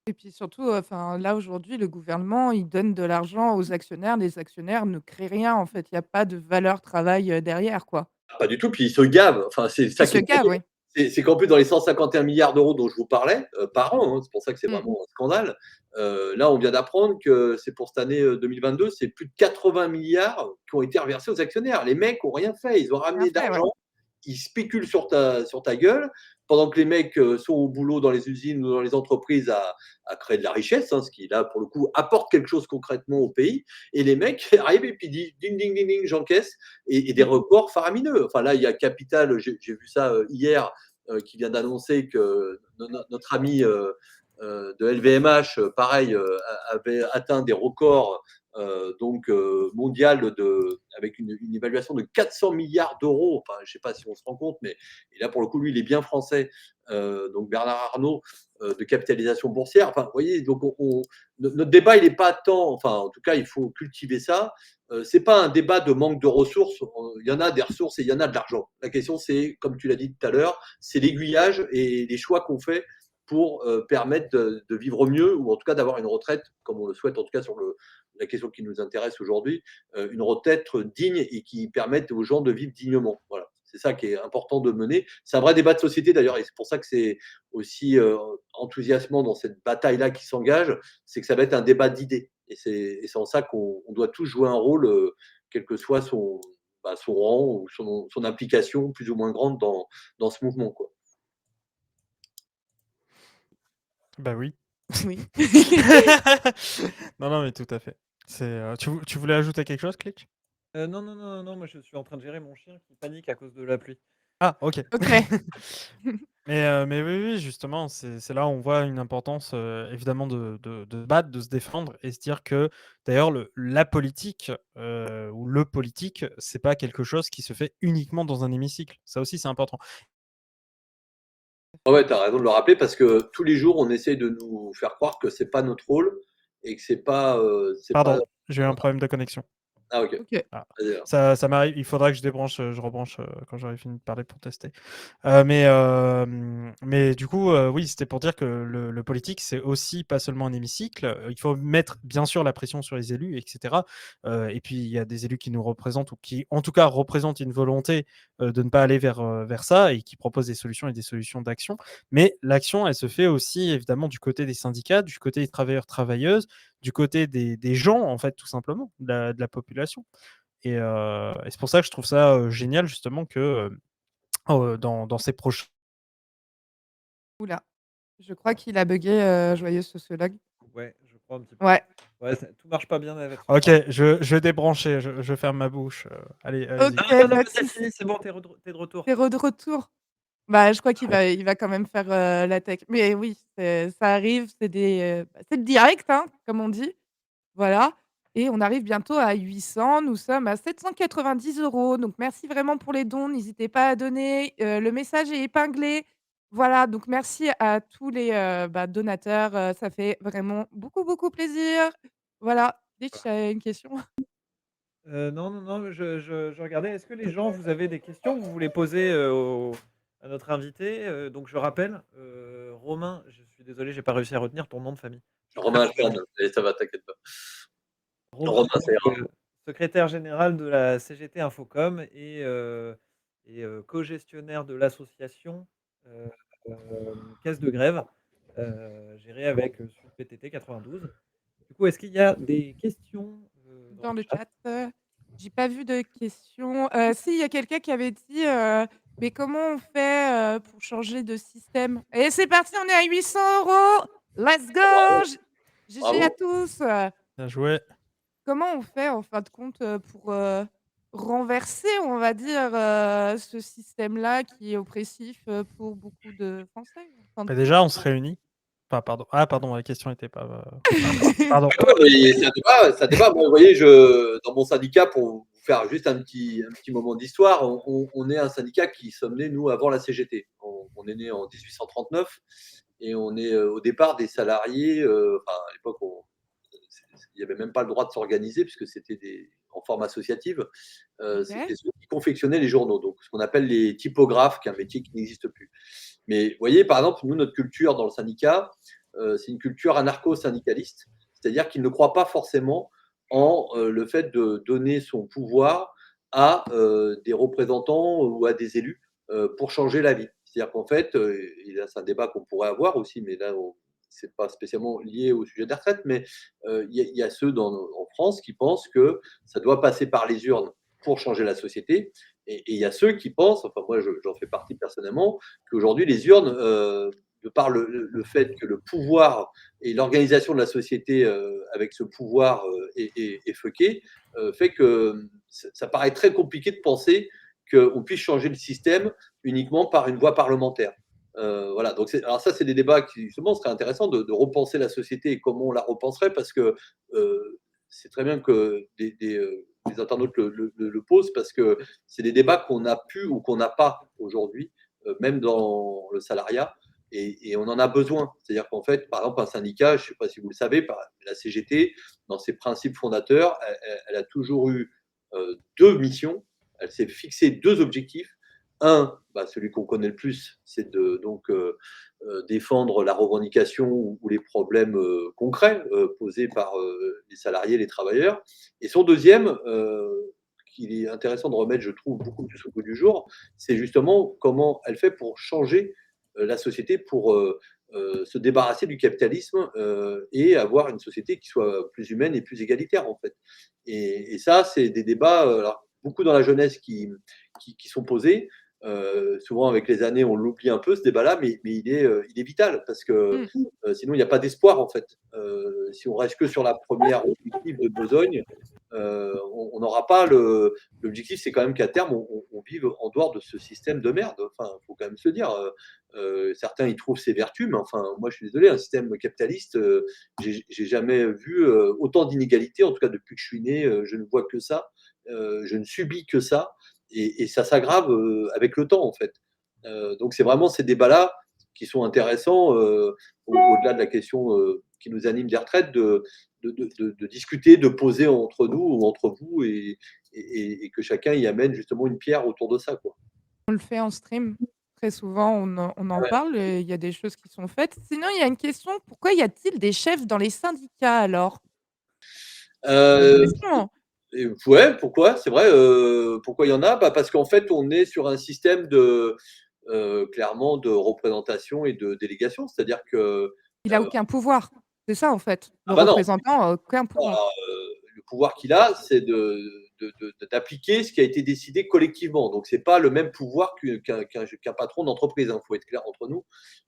Et puis surtout, enfin, là, aujourd'hui, le gouvernement, il donne de l'argent aux actionnaires. Les actionnaires ne créent rien, en fait. Il y a pas de valeur travail, derrière, quoi. Pas du tout, puis ils se gavent. Enfin, c'est Ils ça qui se est gavent, oui. c'est qu'en plus dans les 151 milliards d'euros dont je vous parlais, par an, hein, c'est pour ça que c'est Mmh. vraiment un scandale. Là, on vient d'apprendre que c'est pour cette année, 2022, c'est plus de 80 milliards qui ont été reversés aux actionnaires. Les mecs ont rien fait, ils ont Bien ramené fait, ouais. d'argent, ils spéculent sur ta gueule, pendant que les mecs, sont au boulot dans les usines ou dans les entreprises à créer de la richesse, hein, ce qui là, pour le coup, apporte quelque chose concrètement au pays. Et les mecs arrivent et puis disent: «Ding, ding, ding, ding, j'encaisse», et des Mmh. records faramineux. Enfin là, il y a Capital, j'ai vu ça hier, qui vient d'annoncer que notre ami de LVMH, pareil, avait atteint des records donc mondial avec une évaluation de 400 milliards d'euros. Enfin, je ne sais pas si on se rend compte, mais et là pour le coup, lui, il est bien français. Donc Bernard Arnault, de capitalisation boursière. Enfin, vous voyez, donc notre débat, il n'est pas tant, enfin, en tout cas, il faut cultiver ça. C'est pas un débat de manque de ressources. Il y en a des ressources et il y en a de l'argent. La question, c'est, comme tu l'as dit tout à l'heure, c'est l'aiguillage et les choix qu'on fait pour permettre de vivre mieux ou en tout cas d'avoir une retraite, comme on le souhaite, en tout cas sur la question qui nous intéresse aujourd'hui, une retraite digne et qui permette aux gens de vivre dignement. Voilà. C'est ça qui est important de mener. C'est un vrai débat de société d'ailleurs, et c'est pour ça que c'est aussi enthousiasmant dans cette bataille-là qui s'engage, c'est que ça va être un débat d'idées. Et c'est en ça qu'on doit tous jouer un rôle, quel que soit son rang ou son implication plus ou moins grande dans ce mouvement, quoi. Bah oui. Oui. Non, non, mais tout à fait. Tu voulais ajouter quelque chose, Klitsch? Non, non, non, non, moi je suis en train de gérer mon chien qui panique à cause de la pluie. Ah, OK. OK. Mais oui, oui, justement, c'est là où on voit une importance, évidemment de battre, de se défendre et se dire que d'ailleurs la politique, ou le politique, c'est pas quelque chose qui se fait uniquement dans un hémicycle. Ça aussi, c'est important. Ouais, ouais, tu as raison de le rappeler parce que tous les jours, on essaye de nous faire croire que c'est pas notre rôle et que c'est pas Pardon, j'ai eu un problème de connexion. ah OK. OK. Ah, Vas-y alors. ça m'arrive, il faudra que je débranche, je rebranche, quand j'aurai fini de parler pour tester. Mais du coup, oui, c'était pour dire que le politique, c'est aussi pas seulement un hémicycle. Il faut mettre bien sûr la pression sur les élus, et cetera. Et puis il y a des élus qui nous représentent ou qui, en tout cas, représentent une volonté, de ne pas aller vers ça et qui proposent des solutions et des solutions d'action. Mais l'action, elle se fait aussi évidemment du côté des syndicats, du côté des travailleurs, travailleuses, du côté des gens, en fait, tout simplement, de la population. Et c'est pour ça que je trouve ça, génial justement que, dans ces proches. Ouh là, je crois qu'il a buggé, Joyeux Sociologue. Ouais, je crois un petit peu. Ouais. Ouais, tout marche pas bien avec ce OK, soir. je vais débrancher, je ferme ma bouche, allez, OK, allez-y. Non, non, non, pas de vas-y, souci. c'est bon, t'es de retour. Tu es de retour. Bah, je crois qu'il va quand même faire, la tech. Mais oui, ça arrive, c'est le direct, hein, comme on dit. Voilà, et on arrive bientôt à 800. Nous sommes à 790 €. Donc merci vraiment pour les dons. N'hésitez pas à donner, le message est épinglé. Voilà, donc merci à tous les, donateurs, ça fait vraiment beaucoup, beaucoup plaisir. Voilà, Ditch, tu as une question? Non, non, non, je regardais. Est-ce que les gens, vous avez des questions que vous voulez poser, à notre invité. Donc je rappelle, Romain, je suis désolé, j'ai pas réussi à retenir ton nom de famille. Romain Jeanne, et ça va, t'inquiète pas. Romain, Romain, ça ira. secrétaire général de la CGT Infocom co-gestionnaire de l'association euh, Caisse de Grève, gérée avec Sud PTT 92. Du coup, est-ce qu'il y a des questions dans Dans le le chat? chat, j'ai pas vu de questions. Si, il y a quelqu'un qui avait dit, «Mais comment on fait, pour changer de système?» Et c'est parti, on est à 800 €! Let's go! Bravo, GG à bravo. tous! Bien joué. Comment on fait, en fin de compte, pour, renverser, on va dire, ce système-là qui est oppressif, pour beaucoup de Français, en fin de Bah, compte? déjà, on se réunit. Enfin, pardon. Ah, pardon, la question était pas. Pardon. Ouais, mais c'est un débat, c'est un débat. Moi, vous voyez, dans mon syndicat, pour vous faire juste un petit moment d'histoire, on est un syndicat qui sommes nés, nous, avant la CGT. On est né en 1839 et on est au départ des salariés. Enfin, à l'époque, il n'y avait même pas le droit de s'organiser puisque c'était en forme associative. OK. C'était ceux qui confectionnaient les journaux, donc ce qu'on appelle les typographes, qui est un métier qui n'existe plus. Mais vous voyez, par exemple, nous, notre culture dans le syndicat, c'est une culture anarcho-syndicaliste, c'est-à-dire qu'il ne croit pas forcément en le fait de donner son pouvoir à des représentants ou à des élus pour changer la vie. C'est-à-dire qu'en fait, et là, c'est un débat qu'on pourrait avoir aussi, mais là, ce n'est pas spécialement lié au sujet des retraites, mais il y a ceux en France qui pensent que ça doit passer par les urnes pour changer la société. Et il y a ceux qui pensent, enfin moi j'en fais partie personnellement, qu'aujourd'hui les urnes, de par le fait que le pouvoir et l'organisation de la société avec ce pouvoir est fauqué, fait que ça paraît très compliqué de penser qu'on puisse changer le système uniquement par une voie parlementaire. Voilà, donc alors ça, c'est des débats qui justement seraient intéressants de repenser la société et comment on la repenserait, parce que c'est très bien que des internautes le posent, parce que c'est des débats qu'on a pu ou qu'on n'a pas aujourd'hui, même dans le salariat, et on en a besoin. C'est-à-dire qu'en fait, par exemple, un syndicat, je ne sais pas si vous le savez, la CGT, dans ses principes fondateurs, elle a toujours eu deux missions. Elle s'est fixé deux objectifs. Un, bah, celui qu'on connaît le plus, c'est de donc défendre la revendication ou les problèmes concrets posés par les salariés, les travailleurs. Et son deuxième, qu'il est intéressant de remettre, je trouve, beaucoup plus au goût du jour, c'est justement comment elle fait pour changer la société, pour se débarrasser du capitalisme et avoir une société qui soit plus humaine et plus égalitaire, en fait. Et ça, c'est des débats, alors, beaucoup dans la jeunesse qui sont posés. Souvent, avec les années, on l'oublie un peu, ce débat-là, mais il est vital, parce que Mmh. sinon, il n'y a pas d'espoir, en fait. Si on reste que sur la première objectif de besogne, on n'aura pas l'objectif, c'est quand même qu'à terme, on vive en dehors de ce système de merde. Enfin, il faut quand même se le dire. Certains y trouvent ses vertus, mais enfin, moi, je suis désolé, un système capitaliste, j'ai jamais vu autant d'inégalités. En tout cas, depuis que je suis né, je ne vois que ça. Je ne subis que ça, et ça s'aggrave avec le temps, en fait. Donc, c'est vraiment ces débats-là qui sont intéressants, au-delà de la question qui nous anime des retraites, de discuter, de poser entre nous ou entre vous, et que chacun y amène justement une pierre autour de ça, quoi. On le fait en stream. Très souvent, on en Ouais. parle et il y a des choses qui sont faites. Sinon, il y a une question: pourquoi y a-t-il des chefs dans les syndicats alors? C'est une Euh, question. et ouais, pourquoi? C'est vrai. Pourquoi il y en a? Bah, parce qu'en fait, on est sur un système clairement de représentation et de délégation. C'est-à-dire que Il a aucun pouvoir. C'est ça en fait. Le ah bah non, représentant a aucun pouvoir. le pouvoir qu'il a, c'est d'appliquer ce qui a été décidé collectivement. Donc, c'est pas le même pouvoir qu'un patron d'entreprise. Il faut être clair entre nous.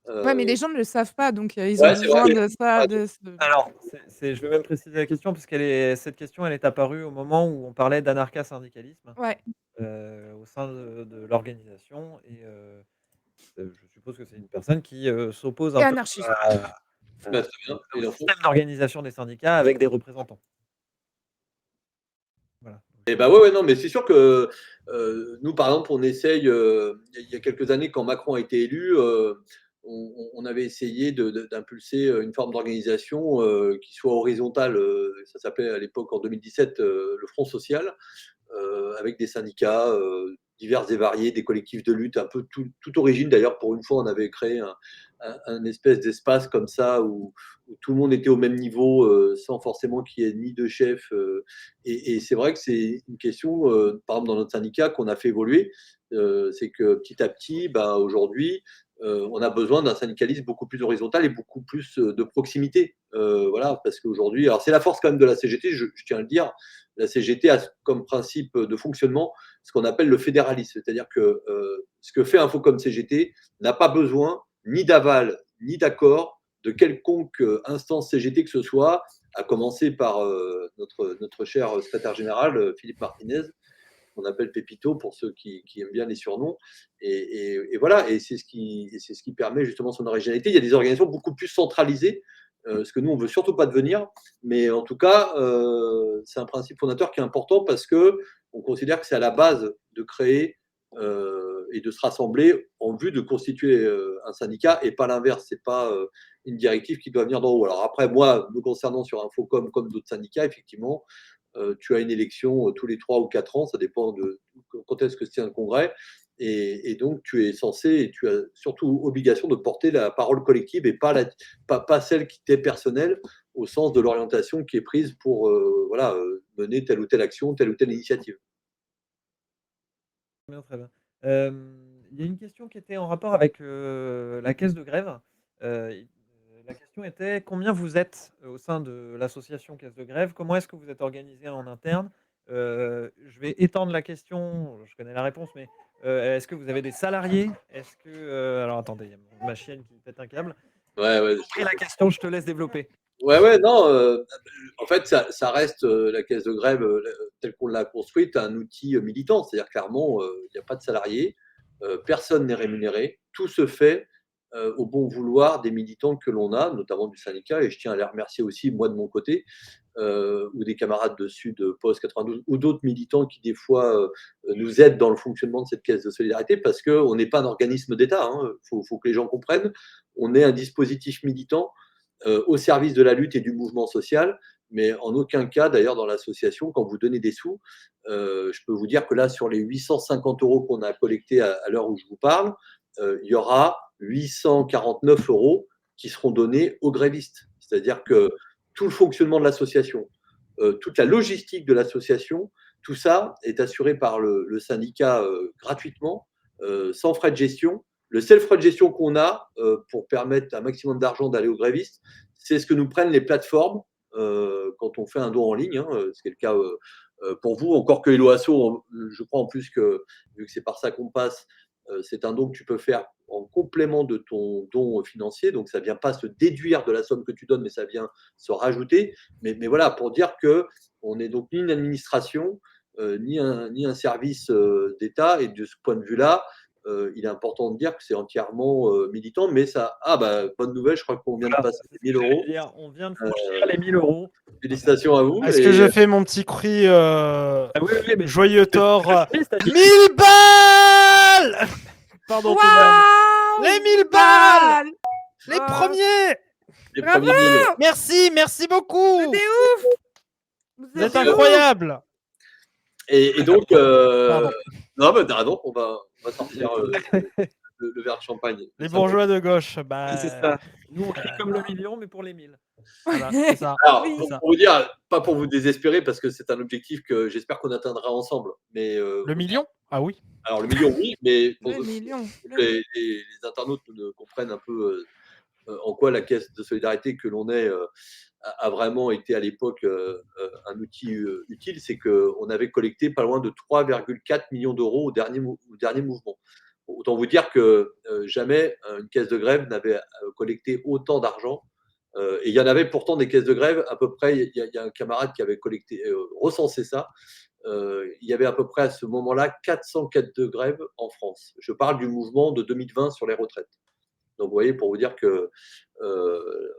Ouais, mais Euh, les gens ne le savent pas, donc ils ont ouais, c'est vrai. besoin de ça, Ah, de ce Alors, je vais même préciser la question, parce cette question, elle est apparue au moment où on parlait d'anarcha-syndicalisme ouais. au sein de l'organisation. Et je suppose que c'est une personne qui s'oppose Et un peu anarchiste. bah, très bien. au Et donc, système d'organisation des syndicats avec des représentants. Voilà. et bah ouais, ouais, non, mais c'est sûr que nous, par exemple, on essaye, il y a quelques années, quand Macron a été élu, on avait essayé d'impulser une forme d'organisation qui soit horizontale. Ça s'appelait à l'époque, en 2017, le Front social, avec des syndicats diverses et variées, des collectifs de lutte, un peu toute origine. D'ailleurs, pour une fois, on avait créé un espèce d'espace comme ça où tout le monde était au même niveau, sans forcément qu'il y ait ni de chef. Et c'est vrai que c'est une question, par exemple, dans notre syndicat, qu'on a fait évoluer. C'est que petit à petit, bah, aujourd'hui, on a besoin d'un syndicalisme beaucoup plus horizontal et beaucoup plus de proximité. Voilà, parce qu'aujourd'hui, alors c'est la force quand même de la CGT, je tiens à le dire. La CGT a comme principe de fonctionnement ce qu'on appelle le fédéralisme, c'est-à-dire que ce que fait Infocom CGT n'a pas besoin ni d'aval ni d'accord de quelconque instance CGT que ce soit, à commencer par notre cher secrétaire général Philippe Martinez, qu'on appelle Pépito pour ceux qui aiment bien les surnoms. Et voilà, et c'est ce qui permet justement son originalité. Il y a des organisations beaucoup plus centralisées, ce que nous, on veut surtout pas devenir. Mais en tout cas, c'est un principe fondateur qui est important parce que on considère que c'est à la base de créer et de se rassembler en vue de constituer un syndicat et pas l'inverse. C'est pas une directive qui doit venir d'en haut. Alors après, moi, me concernant sur Infocom comme d'autres syndicats, effectivement, tu as une élection tous les 3 ou 4 ans, ça dépend de quand est-ce que se tient le congrès. Et donc, tu es censé et tu as surtout obligation de porter la parole collective et pas celle qui t'est personnelle, au sens de l'orientation qui est prise pour voilà, mener telle ou telle action, telle ou telle initiative. Très bien, très bien. Il y a une question qui était en rapport avec la caisse de grève. La question était combien vous êtes au sein de l'association caisse de grève? Comment est-ce que vous êtes organisé en interne? Je vais étendre la question, je connais la réponse, mais est-ce que vous avez des salariés? Est-ce que alors attendez, il y a ma chienne qui pète un câble. Ouais, ouais. J'ai compris la question, je te laisse développer. Ouais, ouais, non, en fait, ça reste la caisse de grève telle qu'on l'a construite, un outil militant. C'est-à-dire clairement, il n'y a pas de salariés, personne n'est rémunéré. Tout se fait au bon vouloir des militants que l'on a, notamment du syndicat. Et je tiens à les remercier aussi, moi de mon côté, ou des camarades de Sud Post 92, ou d'autres militants qui, des fois, nous aident dans le fonctionnement de cette caisse de solidarité, parce qu'on n'est pas un organisme d'État. Faut que les gens comprennent. On est un dispositif militant au service de la lutte et du mouvement social, mais en aucun cas, d'ailleurs, dans l'association, quand vous donnez des sous, je peux vous dire que là, sur les 850 € qu'on a collectés à l'heure où je vous parle, il y aura 849 € qui seront donnés aux grévistes. C'est-à-dire que tout le fonctionnement de l'association, toute la logistique de l'association, tout ça est assuré par le syndicat gratuitement, sans frais de gestion. Le seul frais de gestion qu'on a pour permettre un maximum d'argent d'aller aux grévistes, c'est ce que nous prennent les plateformes quand on fait un don en ligne, ce qui est le cas pour vous. Encore que Hello Asso, je crois en plus que, vu que c'est par ça qu'on passe, c'est un don que tu peux faire en complément de ton don financier. Donc, ça ne vient pas se déduire de la somme que tu donnes, mais ça vient se rajouter. Mais voilà, pour dire qu'on n'est donc ni une administration, ni un service d'État. Et de ce point de vue-là, il est important de dire que c'est entièrement militant, mais ça. Ah, bah, bonne nouvelle, je crois qu'on vient de passer les 1000 €. On vient de franchir les 1000 €. Félicitations à vous. Est-ce que je fais mon petit cri Ah oui, oui, mais joyeux tort t'as dit 1000 balles. Pardon, tout le monde. Waouh! Les 1000 balles. Les Oh. premiers. Les Bravo. premiers 1000. Merci beaucoup. C'était ouf! Vous êtes incroyables. Et donc, Pardon. non, mais t'as raison, on va sortir le verre de champagne. Les bourgeois de gauche, bah, c'est ça. Nous, on crie comme le million, mais pour les 1000. voilà, c'est ça. Alors, Oui. pour vous dire, pas pour vous désespérer, parce que c'est un objectif que j'espère qu'on atteindra ensemble. Mais Le million? Ah oui. alors le million, oui, mais pour Le million. que les internautes comprennent un peu en quoi la caisse de solidarité que l'on est a vraiment été à l'époque un outil utile, c'est qu'on avait collecté pas loin de 3,4 millions d'euros au dernier mouvement. Autant vous dire que jamais une caisse de grève n'avait collecté autant d'argent. Et il y en avait pourtant des caisses de grève à peu près. Il y a un camarade qui avait collecté, recensé ça. Il y avait à peu près à ce moment-là 400 caisses de grève en France. Je parle du mouvement de 2020 sur les retraites. Donc, vous voyez, pour vous dire que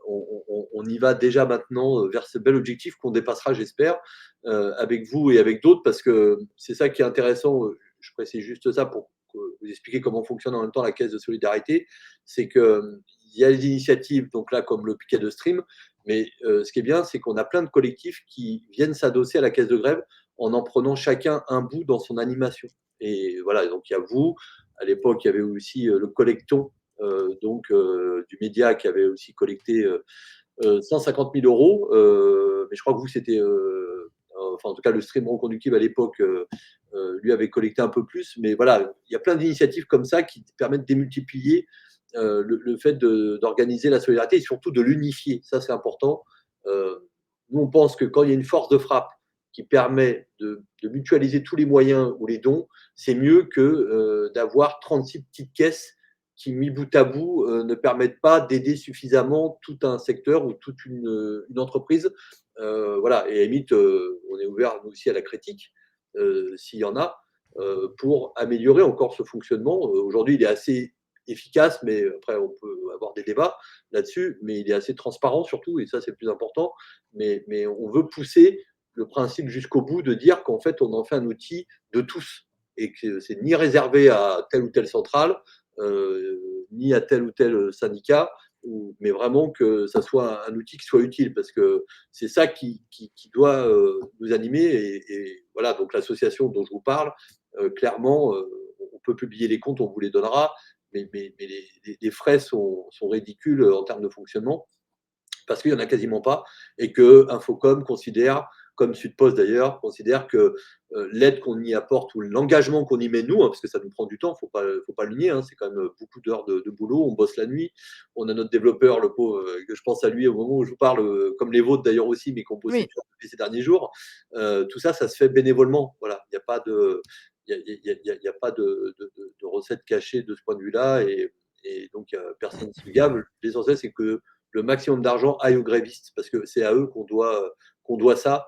on y va déjà maintenant vers ce bel objectif qu'on dépassera, j'espère, avec vous et avec d'autres, parce que c'est ça qui est intéressant. Je précise juste ça pour vous expliquer comment fonctionne en même temps la caisse de solidarité. C'est qu'il y a des initiatives, donc là, comme le piquet de stream, mais ce qui est bien, c'est qu'on a plein de collectifs qui viennent s'adosser à la caisse de grève en prenant chacun un bout dans son animation. Et voilà, donc il y a vous. À l'époque, il y avait aussi le Collecton, du média qui avait aussi collecté 150 000 euros. Mais je crois que vous, c'était. Enfin, en tout cas, le stream reconductible à l'époque, lui avait collecté un peu plus. Mais voilà, il y a plein d'initiatives comme ça qui permettent de démultiplier le fait d'organiser la solidarité et surtout de l'unifier. Ça, c'est important. Nous, on pense que quand il y a une force de frappe qui permet de mutualiser tous les moyens ou les dons, c'est mieux que d'avoir 36 petites caisses qui, mis bout à bout, ne permettent pas d'aider suffisamment tout un secteur ou toute une entreprise. Voilà, et à la limite, on est ouvert nous aussi à la critique, s'il y en a, pour améliorer encore ce fonctionnement. Aujourd'hui, il est assez efficace, mais après, on peut avoir des débats là-dessus, mais il est assez transparent surtout, et ça, c'est le plus important. Mais on veut pousser le principe jusqu'au bout de dire qu'en fait, on en fait un outil de tous et que c'est ni réservé à telle ou telle centrale, ni à tel ou tel syndicat, mais vraiment que ça soit un outil qui soit utile, parce que c'est ça qui doit nous animer. Et voilà, donc l'association dont je vous parle, clairement, on peut publier les comptes, on vous les donnera, mais les frais sont ridicules en termes de fonctionnement, parce qu'il n'y en a quasiment pas, et que Infocom considère, comme Sudpost d'ailleurs, considère que l'aide qu'on y apporte ou l'engagement qu'on y met nous, parce que ça nous prend du temps, faut pas le nier, c'est quand même beaucoup d'heures de boulot, on bosse la nuit, on a notre développeur, le pauvre, que je pense à lui au moment où je vous parle, comme les vôtres d'ailleurs aussi, mais qu'on bossait Oui. dur depuis ces derniers jours. Tout ça, ça se fait bénévolement. Voilà, il n'y a pas de, y a pas de recette cachée de ce point de vue-là, et donc personne ne se gave. L'essentiel, c'est que le maximum d'argent aille aux grévistes, parce que c'est à eux qu'on doit ça,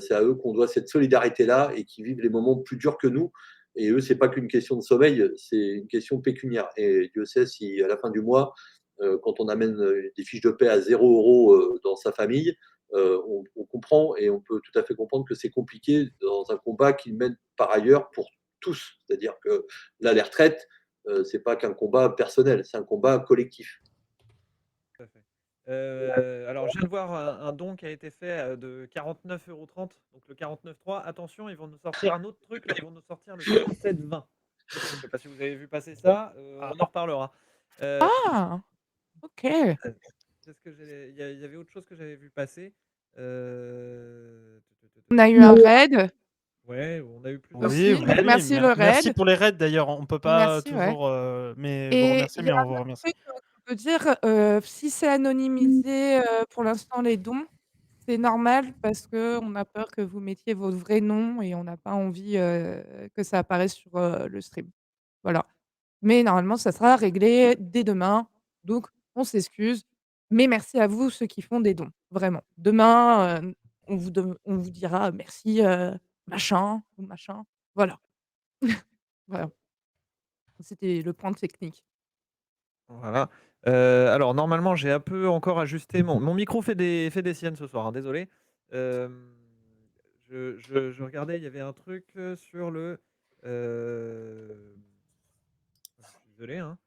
c'est à eux qu'on doit cette solidarité-là, et qui vivent les moments plus durs que nous. Et eux, c'est pas qu'une question de sommeil, c'est une question pécuniaire. Et Dieu sait si à la fin du mois, quand on amène des fiches de paie à 0 € dans sa famille, on comprend, et on peut tout à fait comprendre que c'est compliqué dans un combat qu'ils mènent par ailleurs pour tous. C'est-à-dire que là, les retraites, c'est pas qu'un combat personnel, c'est un combat collectif. Tout à fait. Alors, je viens de voir un don qui a été fait de 49,30 €. Donc, le 49,3. Attention, ils vont nous sortir un autre truc. Là, ils vont nous sortir le 47,20 €. Je ne sais pas si vous avez vu passer ça. On en reparlera. Ah! OK. Qu'est-ce que il y avait autre chose que j'avais vu passer. On a eu un raid Ouais, on a eu plusieurs aussi, Oui, oui, donc oui, merci le merci raid. pour les raids d'ailleurs. On peut pas Merci, ouais. toujours mais vous Et remercier, il y a mais on vous un autre remercie. truc, qu'on peut dire, si c'est anonymisé, pour l'instant les dons, c'est normal parce qu'on a peur que vous mettiez votre vrai nom et on n'a pas envie, que ça apparaisse sur, le stream. Voilà. Mais normalement, ça sera réglé dès demain, donc on s'excuse, mais merci à vous ceux qui font des dons, vraiment. Demain, on vous dira: «Merci, machin ou machin». Voilà. Voilà. C'était le point technique. Voilà. Alors normalement, j'ai un peu encore ajusté mon micro fait des siennes ce soir, hein, désolé. Hem, je regardais, il y avait un truc, sur le, je suis désolé, hein.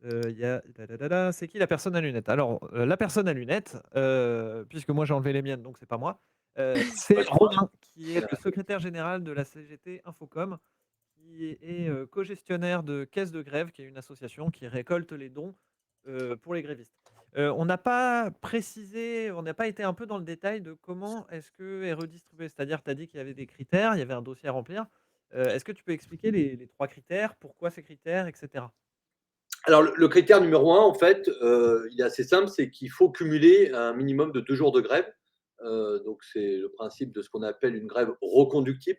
Il y a c'est qui la personne à lunettes? Alors, la personne à lunettes, puisque moi j'ai enlevé les miennes, donc c'est pas moi, c'est Romain qui est le secrétaire général de la CGT Infocom, qui est, co-gestionnaire de Caisse de Grève, qui est une association qui récolte les dons, pour les grévistes. On n'a pas précisé, on n'a pas été un peu dans le détail de comment est-ce que est redistribué? C'est-à-dire, tu as dit qu'il y avait des critères, il y avait un dossier à remplir. Est-ce que tu peux expliquer les 3 critères? Pourquoi ces critères, et cetera? Alors, le critère numéro un, en fait, il est assez simple, c'est qu'il faut cumuler un minimum de 2 jours de grève. Donc, c'est le principe de ce qu'on appelle une grève reconductible.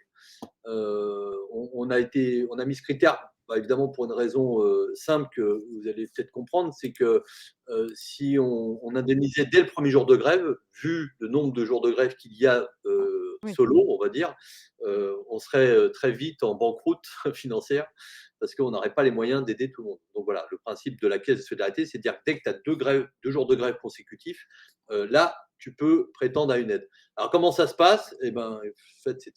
On a mis ce critère, bah, évidemment, pour une raison simple que vous allez peut-être comprendre, c'est que si on indemnisait dès le premier jour de grève, vu le nombre de jours de grève qu'il y a Oui. solo, on va dire, on serait très vite en banqueroute financière, parce qu'on n'aurait pas les moyens d'aider tout le monde. Donc voilà, le principe de la caisse de solidarité, c'est de dire que dès que tu as 2 jours de grève consécutifs, là, tu peux prétendre à une aide. Alors comment ça se passe? Eh ben, en fait, c'est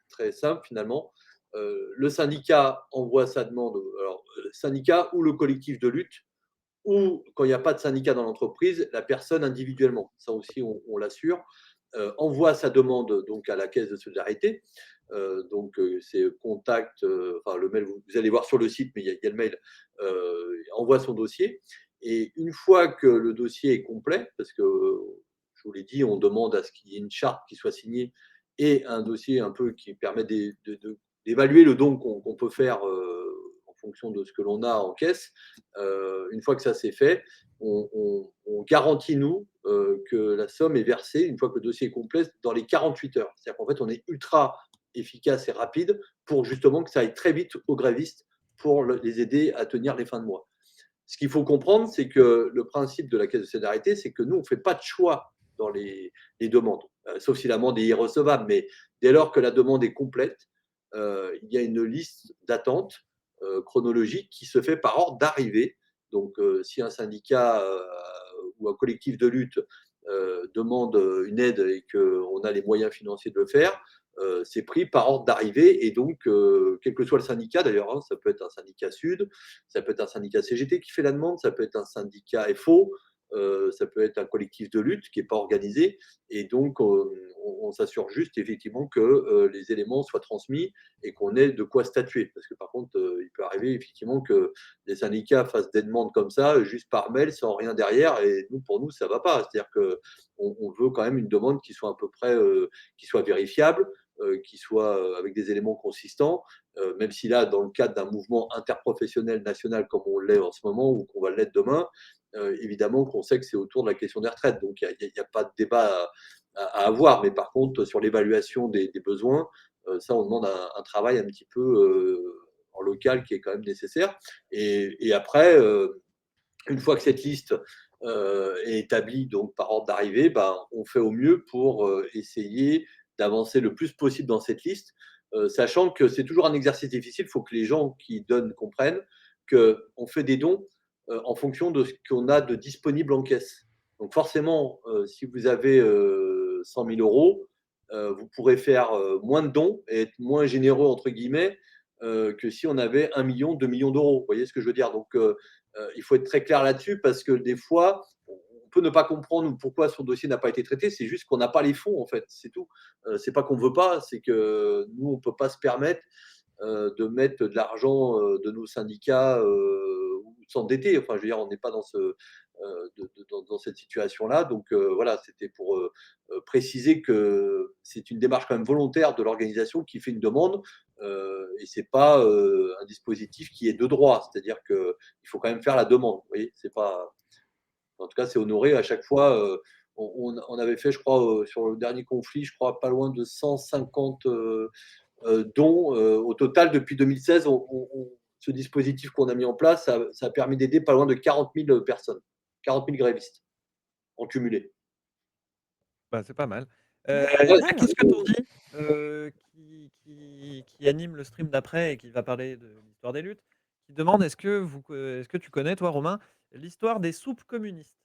très simple finalement. Le syndicat envoie sa demande, alors syndicat ou le collectif de lutte, ou quand il n'y a pas de syndicat dans l'entreprise, la personne individuellement. Ça aussi, on l'assure. Envoie sa demande donc à la caisse de solidarité. Donc, c'est contact, enfin le mail, vous allez voir sur le site, mais il y a le mail, envoie son dossier. Et une fois que le dossier est complet, parce que je vous l'ai dit, on demande à ce qu'il y ait une charte qui soit signée et un dossier un peu qui permet d'évaluer le don qu'on peut faire en fonction de ce que l'on a en caisse. Une fois que ça c'est fait, on garantit, nous, que la somme est versée une fois que le dossier est complet dans les 48 heures. C'est-à-dire qu'en fait, on est ultra efficace et rapide pour justement que ça aille très vite aux grévistes pour les aider à tenir les fins de mois. Ce qu'il faut comprendre, c'est que le principe de la caisse de solidarité, c'est que nous, on ne fait pas de choix dans les demandes, sauf si l'amende est irrecevable. Mais dès lors que la demande est complète, il y a une liste d'attente chronologique qui se fait par ordre d'arrivée. Donc, si un syndicat ou un collectif de lutte demande une aide et qu'on a les moyens financiers de le faire, c'est pris par ordre d'arrivée. Et donc, quel que soit le syndicat d'ailleurs, hein, ça peut être un syndicat Sud, ça peut être un syndicat CGT qui fait la demande, ça peut être un syndicat FO, ça peut être un collectif de lutte qui n'est pas organisé. Et donc, on s'assure juste effectivement que les éléments soient transmis et qu'on ait de quoi statuer. Parce que par contre, il peut arriver effectivement que les syndicats fassent des demandes comme ça, juste par mail, sans rien derrière. Et nous, pour nous, ça ne va pas. C'est-à-dire qu'on veut quand même une demande qui soit à peu près qui soit vérifiable, qui soit avec des éléments consistants, même si là, dans le cadre d'un mouvement interprofessionnel national comme on l'est en ce moment ou qu'on va l'être demain, évidemment qu'on sait que c'est autour de la question des retraites. Donc, il n'y a pas de débat à avoir. Mais par contre, sur l'évaluation des besoins, ça, on demande un travail un petit peu en local qui est quand même nécessaire. Et après, une fois que cette liste est établie donc par ordre d'arrivée, ben, on fait au mieux pour essayer d'avancer le plus possible dans cette liste, sachant que c'est toujours un exercice difficile. Il faut que les gens qui donnent comprennent qu'on fait des dons en fonction de ce qu'on a de disponible en caisse. Donc forcément, si vous avez 100 000 euros, vous pourrez faire moins de dons et être moins généreux, entre guillemets, que si on avait 1 million, 2 millions d'euros. Vous voyez ce que je veux dire? Donc, il faut être très clair là-dessus parce que des fois, on peut ne pas comprendre pourquoi son dossier n'a pas été traité. C'est juste qu'on n'a pas les fonds, en fait. C'est tout. C'est pas qu'on ne veut pas, c'est que nous, on ne peut pas se permettre de mettre de l'argent de nos syndicats ou de s'endetter. Enfin, je veux dire, on n'est pas dans cette situation-là. Donc voilà, c'était pour préciser que c'est une démarche quand même volontaire de l'organisation qui fait une demande et c'est pas un dispositif qui est de droit. C'est-à-dire qu'il faut quand même faire la demande. Vous voyez, c'est pas. En tout cas, c'est honoré à chaque fois. On avait fait, je crois, sur le dernier conflit, je crois, pas loin de 150 dont au total, depuis 2016, ce dispositif qu'on a mis en place, ça a permis d'aider pas loin de 40 000 personnes, 40 000 grévistes en cumulé. Bah, c'est pas mal. Ouais, Qu'est-ce que t'en dis qui anime le stream d'après et qui va parler de l'histoire des luttes, qui demande est-ce que tu connais, toi, Romain, l'histoire des soupes communistes?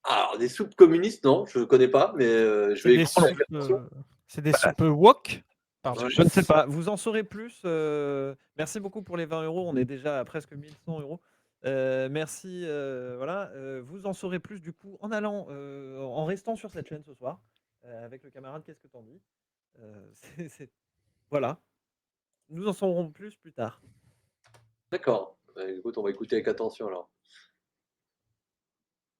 Alors, des soupes communistes, non, je ne connais pas, mais je C'est vais des écouter la soupes, version. c'est des soupes wok? Pardon. Je ne sais pas. Vous en saurez plus. Merci beaucoup pour les 20 euros. On est déjà à presque 1100 euros. Merci. Voilà. Vous en saurez plus du coup en allant, en restant sur cette chaîne ce soir avec le camarade. Qu'est-ce que t'en dis? Voilà. Nous en saurons plus tard. D'accord. Bah, écoute, on va écouter avec attention alors.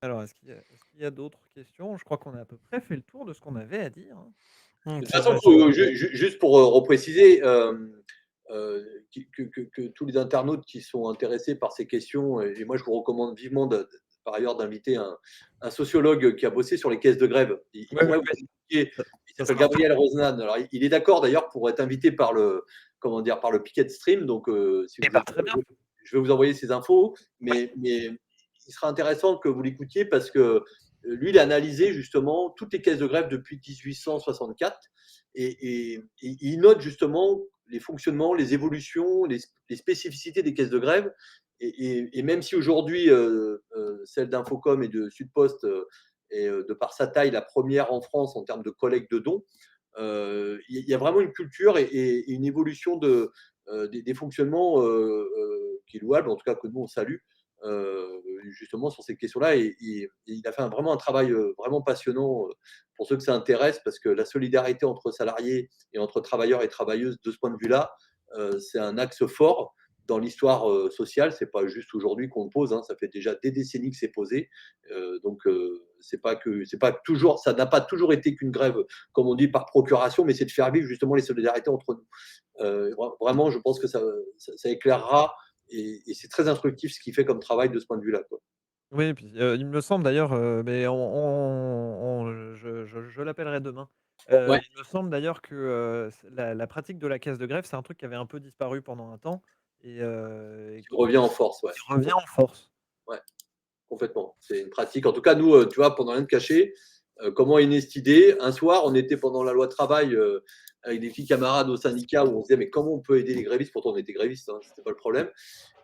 Alors, est-ce qu'il y a d'autres questions? Je crois qu'on a à peu près fait le tour de ce qu'on avait à dire, hein. De toute C'est façon, vrai. juste pour repréciser, que tous les internautes qui sont intéressés par ces questions, et moi je vous recommande vivement par ailleurs d'inviter un sociologue qui a bossé sur les caisses de grève. Il Ouais, pourrait ouais, vous ouais. expliquer. Ça Il s'appelle sera Gabriel Rosnan. Alors, il est d'accord d'ailleurs pour être invité par le, comment dire, par le Picket Stream. Donc, si eh vous ben, êtes, très bien. je vais vous envoyer ses infos, Ouais. mais il sera intéressant que vous l'écoutiez parce que lui, il a analysé justement toutes les caisses de grève depuis 1864 et il note justement les fonctionnements, les évolutions, les spécificités des caisses de grève. Et même si aujourd'hui, celle d'Infocom et de Sudpost est, de par sa taille, la première en France en termes de collecte de dons, il y a vraiment une culture et une évolution des fonctionnements qui est louable, en tout cas que nous on salue. justement sur ces questions-là et il a fait vraiment un travail, vraiment passionnant, pour ceux que ça intéresse parce que la solidarité entre salariés et entre travailleurs et travailleuses de ce point de vue-là, c'est un axe fort dans l'histoire, sociale. C'est pas juste aujourd'hui qu'on le pose, hein, ça fait déjà des décennies que c'est posé. C'est pas toujours ça n'a pas toujours été qu'une grève, comme on dit, par procuration, mais c'est de faire vivre justement les solidarités entre nous. Vraiment, je pense que ça éclairera et c'est très instructif ce qu'il fait comme travail de ce point de vue-là, quoi. Oui, et puis, il me semble d'ailleurs, mais je l'appellerai demain. Ouais, Il me semble d'ailleurs que, c la pratique de la caisse de grève, c'est un truc qui avait un peu disparu pendant un temps et qui revient en force, ouais. qui revient en force. Ouais, complètement. C'est une pratique. En tout cas, nous, tu vois, pendant rien de cacher, comment est née cette idée? Un soir, on était pendant la loi travail, avec des filles camarades au syndicat où on se disait: «Mais comment on peut aider les grévistes?» Pourtant, on était grévistes, hein, c'était pas le problème.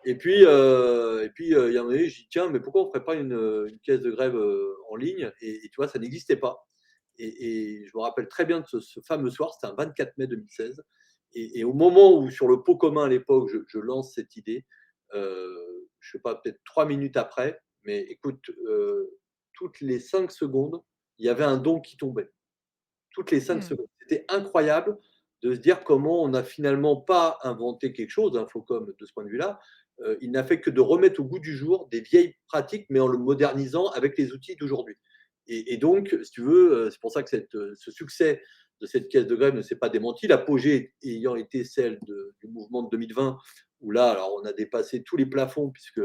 Il y en a eu, j'ai dit: «Tiens, mais pourquoi on ferait pas une caisse de grève, en ligne?» Et tu vois, ça n'existait pas. Et je me rappelle très bien de ce fameux soir, c'était un 24 mai 2016. Et au moment où, sur le pot commun à l'époque, je lance cette idée, je sais pas, peut-être 3 minutes après, mais écoute, toutes les 5 secondes, il y avait un don qui tombait. Toutes les 5 Mmh. secondes. C'était incroyable de se dire comment on n'a finalement pas inventé quelque chose, Infocom, de ce point de vue-là. Il n'a fait que de remettre au goût du jour des vieilles pratiques, mais en le modernisant avec les outils d'aujourd'hui. Et donc, si tu veux, c'est pour ça que ce succès de cette caisse de grève ne s'est pas démenti. L'apogée ayant été celle du mouvement de 2020, où là, alors, on a dépassé tous les plafonds, puisque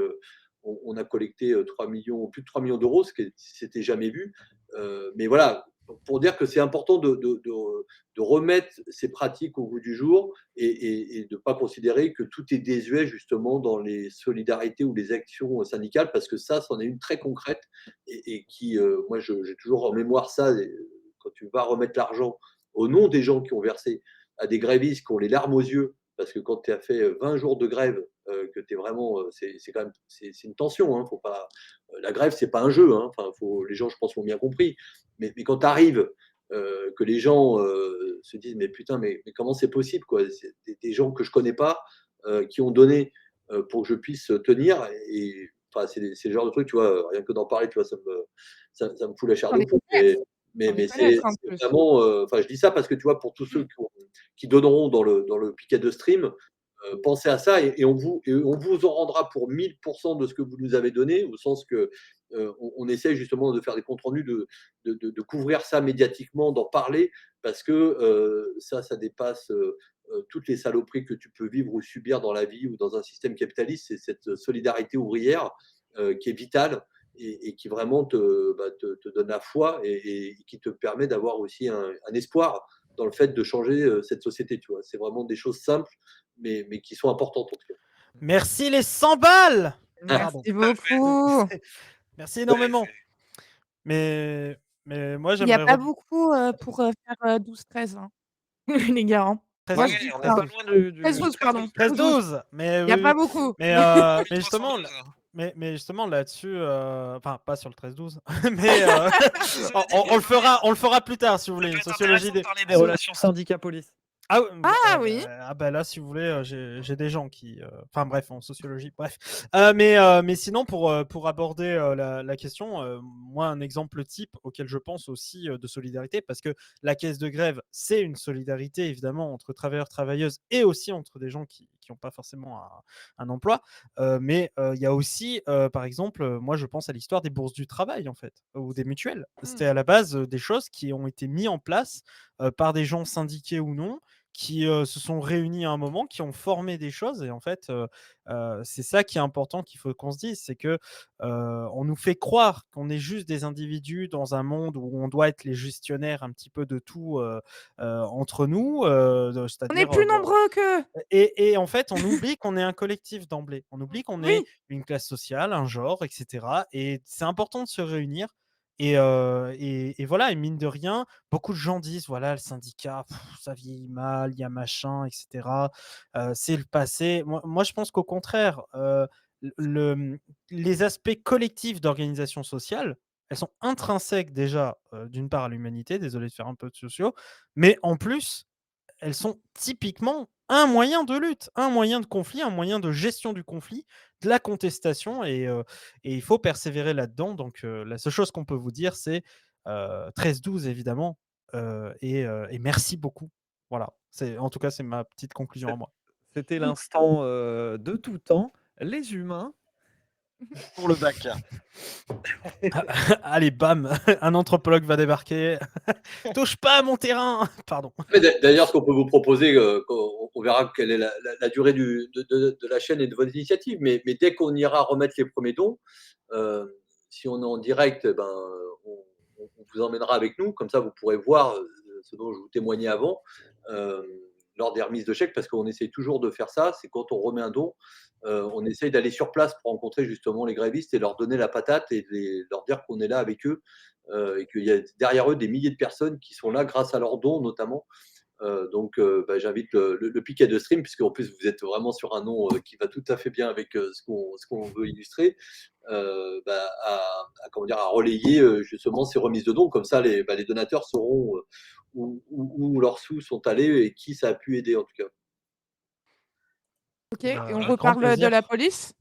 on a collecté 3 millions, plus de 3 millions d'euros, ce qui s'était jamais vu. Mais voilà, pour dire que c'est important de remettre ces pratiques au goût du jour et de ne pas considérer que tout est désuet justement dans les solidarités ou les actions syndicales, parce que ça, c'en est une très concrète et qui, moi, j'ai toujours en mémoire ça, quand tu vas remettre l'argent au nom des gens qui ont versé à des grévistes qui ont les larmes aux yeux, parce que quand tu as fait 20 jours de grève, que tu es vraiment, c'est quand même, c'est une tension, hein, faut pas, la grève, c'est pas un jeu, hein, enfin, les gens, je pense, l'ont bien compris. Mais quand tu arrives, que les gens se disent: «Mais putain, mais comment c'est possible, quoi?» C'est des gens que je connais pas, qui ont donné, pour que je puisse tenir et enfin, c'est le genre de truc, tu vois, rien que d'en parler, tu vois, ça me fout la chair Sans de les poule. connaître, sans les Mais c'est connaître en c'est plus. vraiment, enfin, je dis ça parce que, tu vois, pour tous Mmh. ceux qui donneront dans le piquet de stream, pensez à ça et on vous en rendra pour 1000 de ce que vous nous avez donné, au sens que, on essaye justement de faire des comptes rendus, de couvrir ça médiatiquement, d'en parler parce que, ça dépasse, toutes les saloperies que tu peux vivre ou subir dans la vie ou dans un système capitaliste. C'est cette solidarité ouvrière, qui est vitale et qui vraiment te donne la foi et qui te permet d'avoir aussi un espoir dans le fait de changer, cette société, tu vois? C'est vraiment des choses simples, mais qui sont importantes en tout cas. Merci les 100 balles. Pardon. Merci beaucoup. Merci énormément. Mais moi Il y a j'aimerais pas redire beaucoup, pour, faire, 12-13, hein, les gars, hein. Moi, je 13-12, dis On n'est pas 13. loin du 13-12, pardon, 13-12. 13-12, mais Il y a oui, pas oui. beaucoup. Mais justement, mais justement là-dessus, enfin pas sur le 13-12, mais on le fera plus tard si vous voulez, une sociologie des parler des relations syndicat-police. ah oui, Ah oui! là si vous voulez, j'ai des gens qui, enfin bref, en sociologie, bref. Mais sinon pour aborder, la question, moi un exemple type auquel je pense aussi, de solidarité, parce que la caisse de grève, c'est une solidarité évidemment entre travailleurs, travailleuses et aussi entre des gens qui ont pas forcément un emploi. Mais il y a aussi, par exemple, moi je pense à l'histoire des bourses du travail en fait, ou des mutuelles. C'était Mmh. à la base, des choses qui ont été mis en place, par des gens syndiqués ou non, qui, se sont réunis à un moment, qui ont formé des choses et en fait, c'est ça qui est important qu'il faut qu'on se dise, c'est que, on nous fait croire qu'on est juste des individus dans un monde où on doit être les gestionnaires un petit peu de tout, entre nous, On est c'est-à-dire, plus nombreux qu'eux! et en fait, on oublie qu'on est un collectif d'emblée. On oublie qu'on est Oui! une classe sociale, un genre, et cetera, et c'est important de se réunir et voilà, et mine de rien, beaucoup de gens disent: «Voilà, le syndicat, ça vieillit mal, il y a machin, et cetera, c'est le passé». Moi, je pense qu'au contraire, le, les aspects collectifs d'organisation sociale, elles sont intrinsèques déjà, d'une part à l'humanité, désolé de faire un peu de sociaux, mais en plus, elles sont typiquement un moyen de lutte, un moyen de conflit, un moyen de gestion du conflit, de la contestation et il faut persévérer là-dedans. Donc la seule chose qu'on peut vous dire, c'est 13-12 évidemment et merci beaucoup. Voilà, en tout cas, c'est ma petite conclusion à moi. C'était l'instant de tout temps, les humains pour le bac. Allez, bam, un anthropologue va débarquer. Touche pas à mon terrain. Pardon. Mais d'ailleurs, ce qu'on peut vous proposer, on verra quelle est la durée de la chaîne et de votre initiative, mais dès qu'on ira remettre les premiers dons, si on est en direct, ben, on vous emmènera avec nous, comme ça vous pourrez voir ce dont je vous témoignais avant, lors des remises de chèques, parce qu'on essaye toujours de faire ça, c'est quand on remet un don, on essaye d'aller sur place pour rencontrer justement les grévistes et leur donner la patate et leur dire qu'on est là avec eux, et qu'il y a derrière eux des milliers de personnes qui sont là grâce à leurs dons notamment. Donc, bah, j'invite le Piquet de Stream, puisqu'en plus vous êtes vraiment sur un nom qui va tout à fait bien avec ce qu'on veut illustrer, bah, comment dire, à relayer justement ces remises de dons. Comme ça, les donateurs sauront où leurs sous sont allés et qui ça a pu aider en tout cas. Ok, et on Grand reparle de plaisir. la police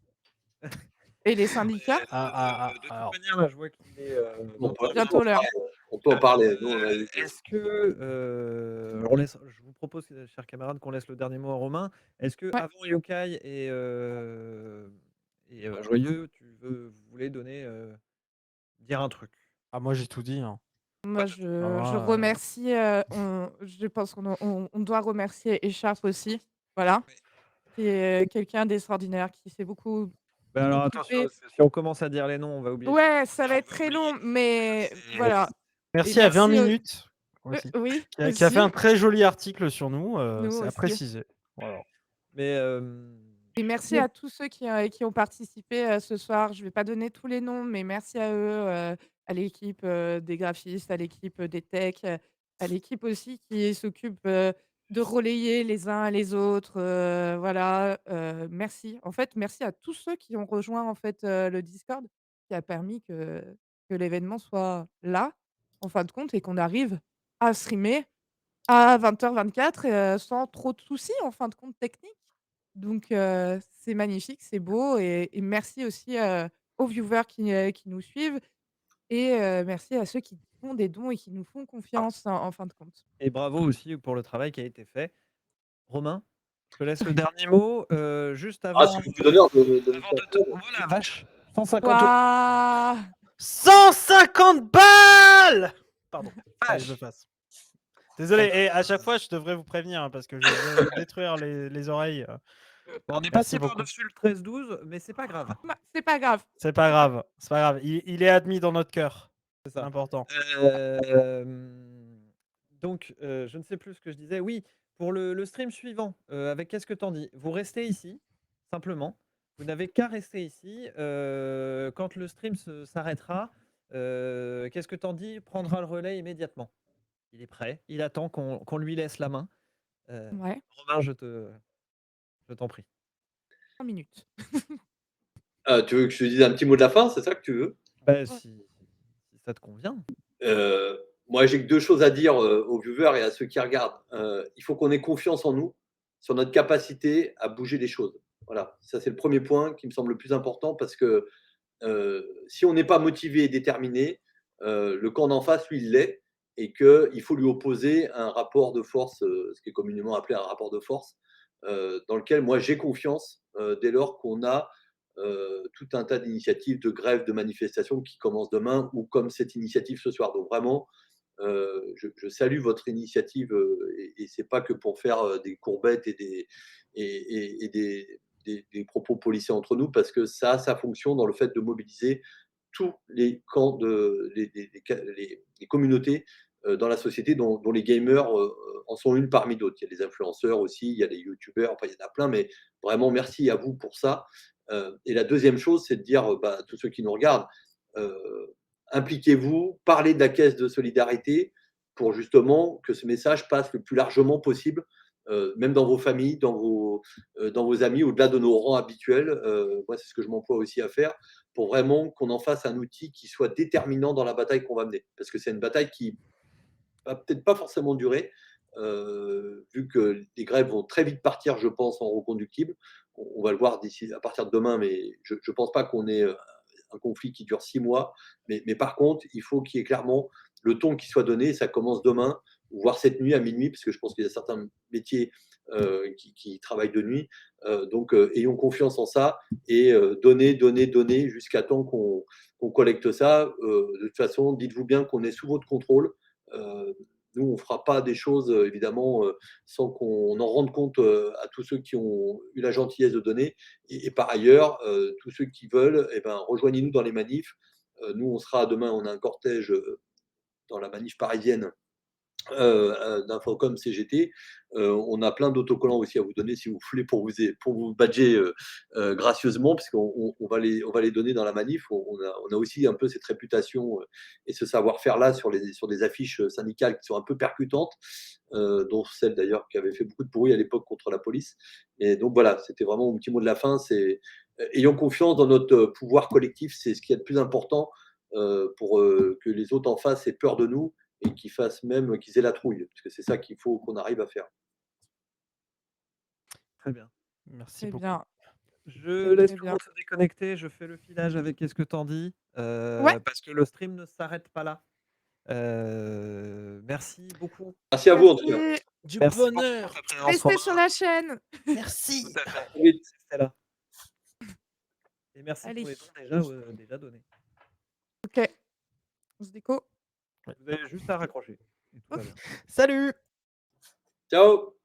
et les syndicats. De toute manière, là, je vois qu'il est On peut, Bientôt l'heure. on peut en parler. Nous, on a- Est-ce que on laisse, je vous propose, chers camarades, qu'on laisse le dernier mot à Romain. Est-ce que Ouais. avant Yokai et Joyeux, vous voulez donner dire un truc? Ah, moi, j'ai tout dit, hein. Moi, je remercie, je pense qu'on doit remercier Echarpe aussi, voilà, qui est quelqu'un d'extraordinaire, qui s'est beaucoup Ben alors attention, occupé. parce que si on commence à dire les noms, on va oublier. Ouais, ça va être très long, mais voilà. Merci Et à 20 merci au minutes aussi, oui, qui a fait aussi, un très joli article sur nous, nous c'est à aussi. préciser. Voilà. Mais Et merci à tous ceux qui ont participé, ce soir. Je vais pas donner tous les noms, mais merci à eux, à l'équipe, des graphistes, à l'équipe, des techs, à l'équipe aussi qui s'occupe, de relayer les uns les autres, voilà, merci. En fait, merci à tous ceux qui ont rejoint, en fait, le Discord, qui a permis que l'événement soit là, en fin de compte et qu'on arrive à streamer à 20h24 sans trop de soucis, en fin de compte, techniques. Donc c'est magnifique, c'est beau et merci aussi, aux viewers qui nous suivent et merci à ceux qui font des dons et qui nous font confiance en fin de compte. et bravo aussi pour le travail qui a été fait. Romain, je te laisse le dernier mot, juste Ah, avant, c'est le donneur de avant de te oh la vache, 150 €. Waouh! 150 balles! Pardon, fallait que je le Vache! fasse. Désolé et à chaque fois, je devrais vous prévenir, hein, parce que je vais détruire les oreilles. Bon, on est Merci passé beaucoup. par-dessus le 13-12, mais c'est pas grave. C'est pas grave. C'est pas grave, c'est pas grave. Il est admis dans notre cœur. C'est C'est ça. important. Donc, je ne sais plus ce que je disais. Oui, pour le stream suivant, avec Qu'est-ce que t'en dis? Vous restez ici, simplement. Vous n'avez qu'à rester ici. Quand le stream s'arrêtera, Qu'est-ce que t'en dis prendra le relais immédiatement. Il est prêt. Il attend qu'on lui laisse la main. Ouais, Romain, je t'en prie. 5 minutes. Tu veux que je te dise un petit mot de la fin, c'est ça que tu veux? Bah, si ça te convient. Moi, j'ai que deux choses à dire aux viewers et à ceux qui regardent. Il faut qu'on ait confiance en nous, sur notre capacité à bouger les choses. Voilà, ça c'est le premier point qui me semble le plus important parce que si on n'est pas motivé et déterminé, le camp d'en face, lui, il l'est, et qu'il faut lui opposer un rapport de force, ce qui est communément appelé un rapport de force, dans lequel moi j'ai confiance dès lors qu'on a tout un tas d'initiatives de grève, de manifestations qui commencent demain ou comme cette initiative ce soir. Donc vraiment, je salue votre initiative et c'est pas que pour faire des courbettes et des propos policiers entre nous, parce que ça a sa fonction dans le fait de mobiliser tous les camps, les communautés dans la société, dont les gamers en sont une parmi d'autres. Il y a les influenceurs aussi, il y a les youtubeurs, enfin, il y en a plein, mais vraiment merci à vous pour ça. Et la deuxième chose, c'est de dire à tous ceux qui nous regardent, impliquez-vous, parlez de la caisse de solidarité pour justement que ce message passe le plus largement possible, même dans vos familles, dans vos amis, au-delà de nos rangs habituels. Moi, c'est ce que je m'emploie aussi à faire pour vraiment qu'on en fasse un outil qui soit déterminant dans la bataille qu'on va mener. Parce que c'est une bataille qui va peut-être pas forcément durer, vu que les grèves vont très vite partir, je pense, en reconductible. On va le voir d'ici à partir de demain, mais je ne pense pas qu'on ait un conflit qui dure 6 mois. Mais par contre, il faut qu'il y ait clairement le ton qui soit donné. Ça commence demain, voire cette nuit à minuit, parce que je pense qu'il y a certains métiers qui travaillent de nuit. Donc, ayons confiance en ça et donner jusqu'à temps qu'on collecte ça. De toute façon, dites-vous bien qu'on est sous votre contrôle. Euh, Nous, on ne fera pas des choses, évidemment, sans qu'on en rende compte à tous ceux qui ont eu la gentillesse de donner. Et par ailleurs, tous ceux qui veulent, eh ben, rejoignez-nous dans les manifs. Nous, on sera demain, on a un cortège dans la manif parisienne d'Infocom CGT. On a plein d'autocollants aussi à vous donner si vous voulez pour vous badger gracieusement, puisqu'on on va les donner dans la manif. On a aussi un peu cette réputation et ce savoir-faire là sur des affiches syndicales qui sont un peu percutantes, dont celle d'ailleurs qui avait fait beaucoup de bruit à l'époque contre la police. Et donc voilà, c'était vraiment mon petit mot de la fin. C'est ayons confiance dans notre pouvoir collectif, c'est ce qui est le plus important pour que les autres en face aient peur de nous et qu'ils aient la trouille, parce que c'est ça qu'il faut qu'on arrive à faire. Très bien. Merci Très beaucoup. bien. Je Très, laisse très tout le bien. monde se déconnecter, je fais le filage avec Qu'est-ce que t'en dis Ouais. parce que le stream ne s'arrête pas là. Merci beaucoup. Merci à vous en tout cas. Merci. Du Merci pour bonheur. votre présence, Restez Romain. sur la chaîne. Merci. Tout à fait. À très vite. Restez là. Et merci Allez. pour les dons déjà donnés. Ok. On se déco. Vous avez juste à raccrocher. Et tout va bien. Salut. Ciao.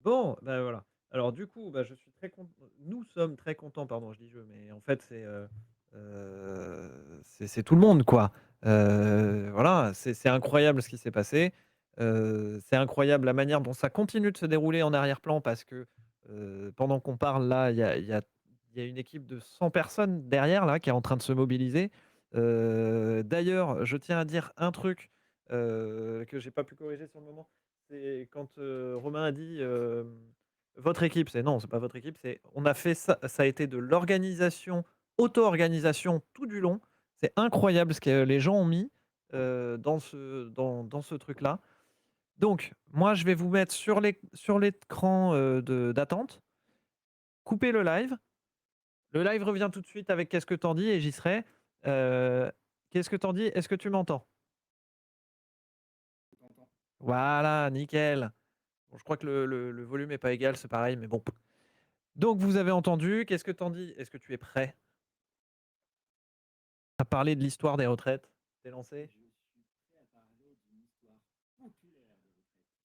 Bon, bah voilà. Alors du coup, bah, je suis très content. Nous sommes très contents, pardon, je dis je, mais en fait c'est tout le monde quoi. Voilà, c'est incroyable ce qui s'est passé. C'est incroyable la manière dont ça continue de se dérouler en arrière-plan parce que pendant qu'on parle là, il y a une équipe de 100 personnes derrière là qui est en train de se mobiliser. D'ailleurs, je tiens à dire un truc que j'ai pas pu corriger sur le moment. C'est quand Romain a dit votre équipe, c'est non, c'est pas votre équipe, c'est on a fait ça, ça a été de l'organisation, auto-organisation tout du long. C'est incroyable ce que les gens ont mis dans ce truc-là. Donc, moi, je vais vous mettre sur l'écran d'attente. Coupez le live. Le live revient tout de suite avec Qu'est-ce que t'en dis et j'y serai. Qu'est-ce que t'en dis? Est-ce que tu m'entends? Voilà, nickel. Bon, je crois que le volume n'est pas égal, c'est pareil, mais bon. Donc, vous avez entendu. Qu'est-ce que t'en dis? Est-ce que tu es prêt à parler de l'histoire des retraites? T'es lancé?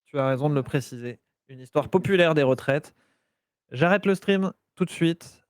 Tu as raison de le préciser. Une histoire populaire des retraites. J'arrête le stream tout de suite.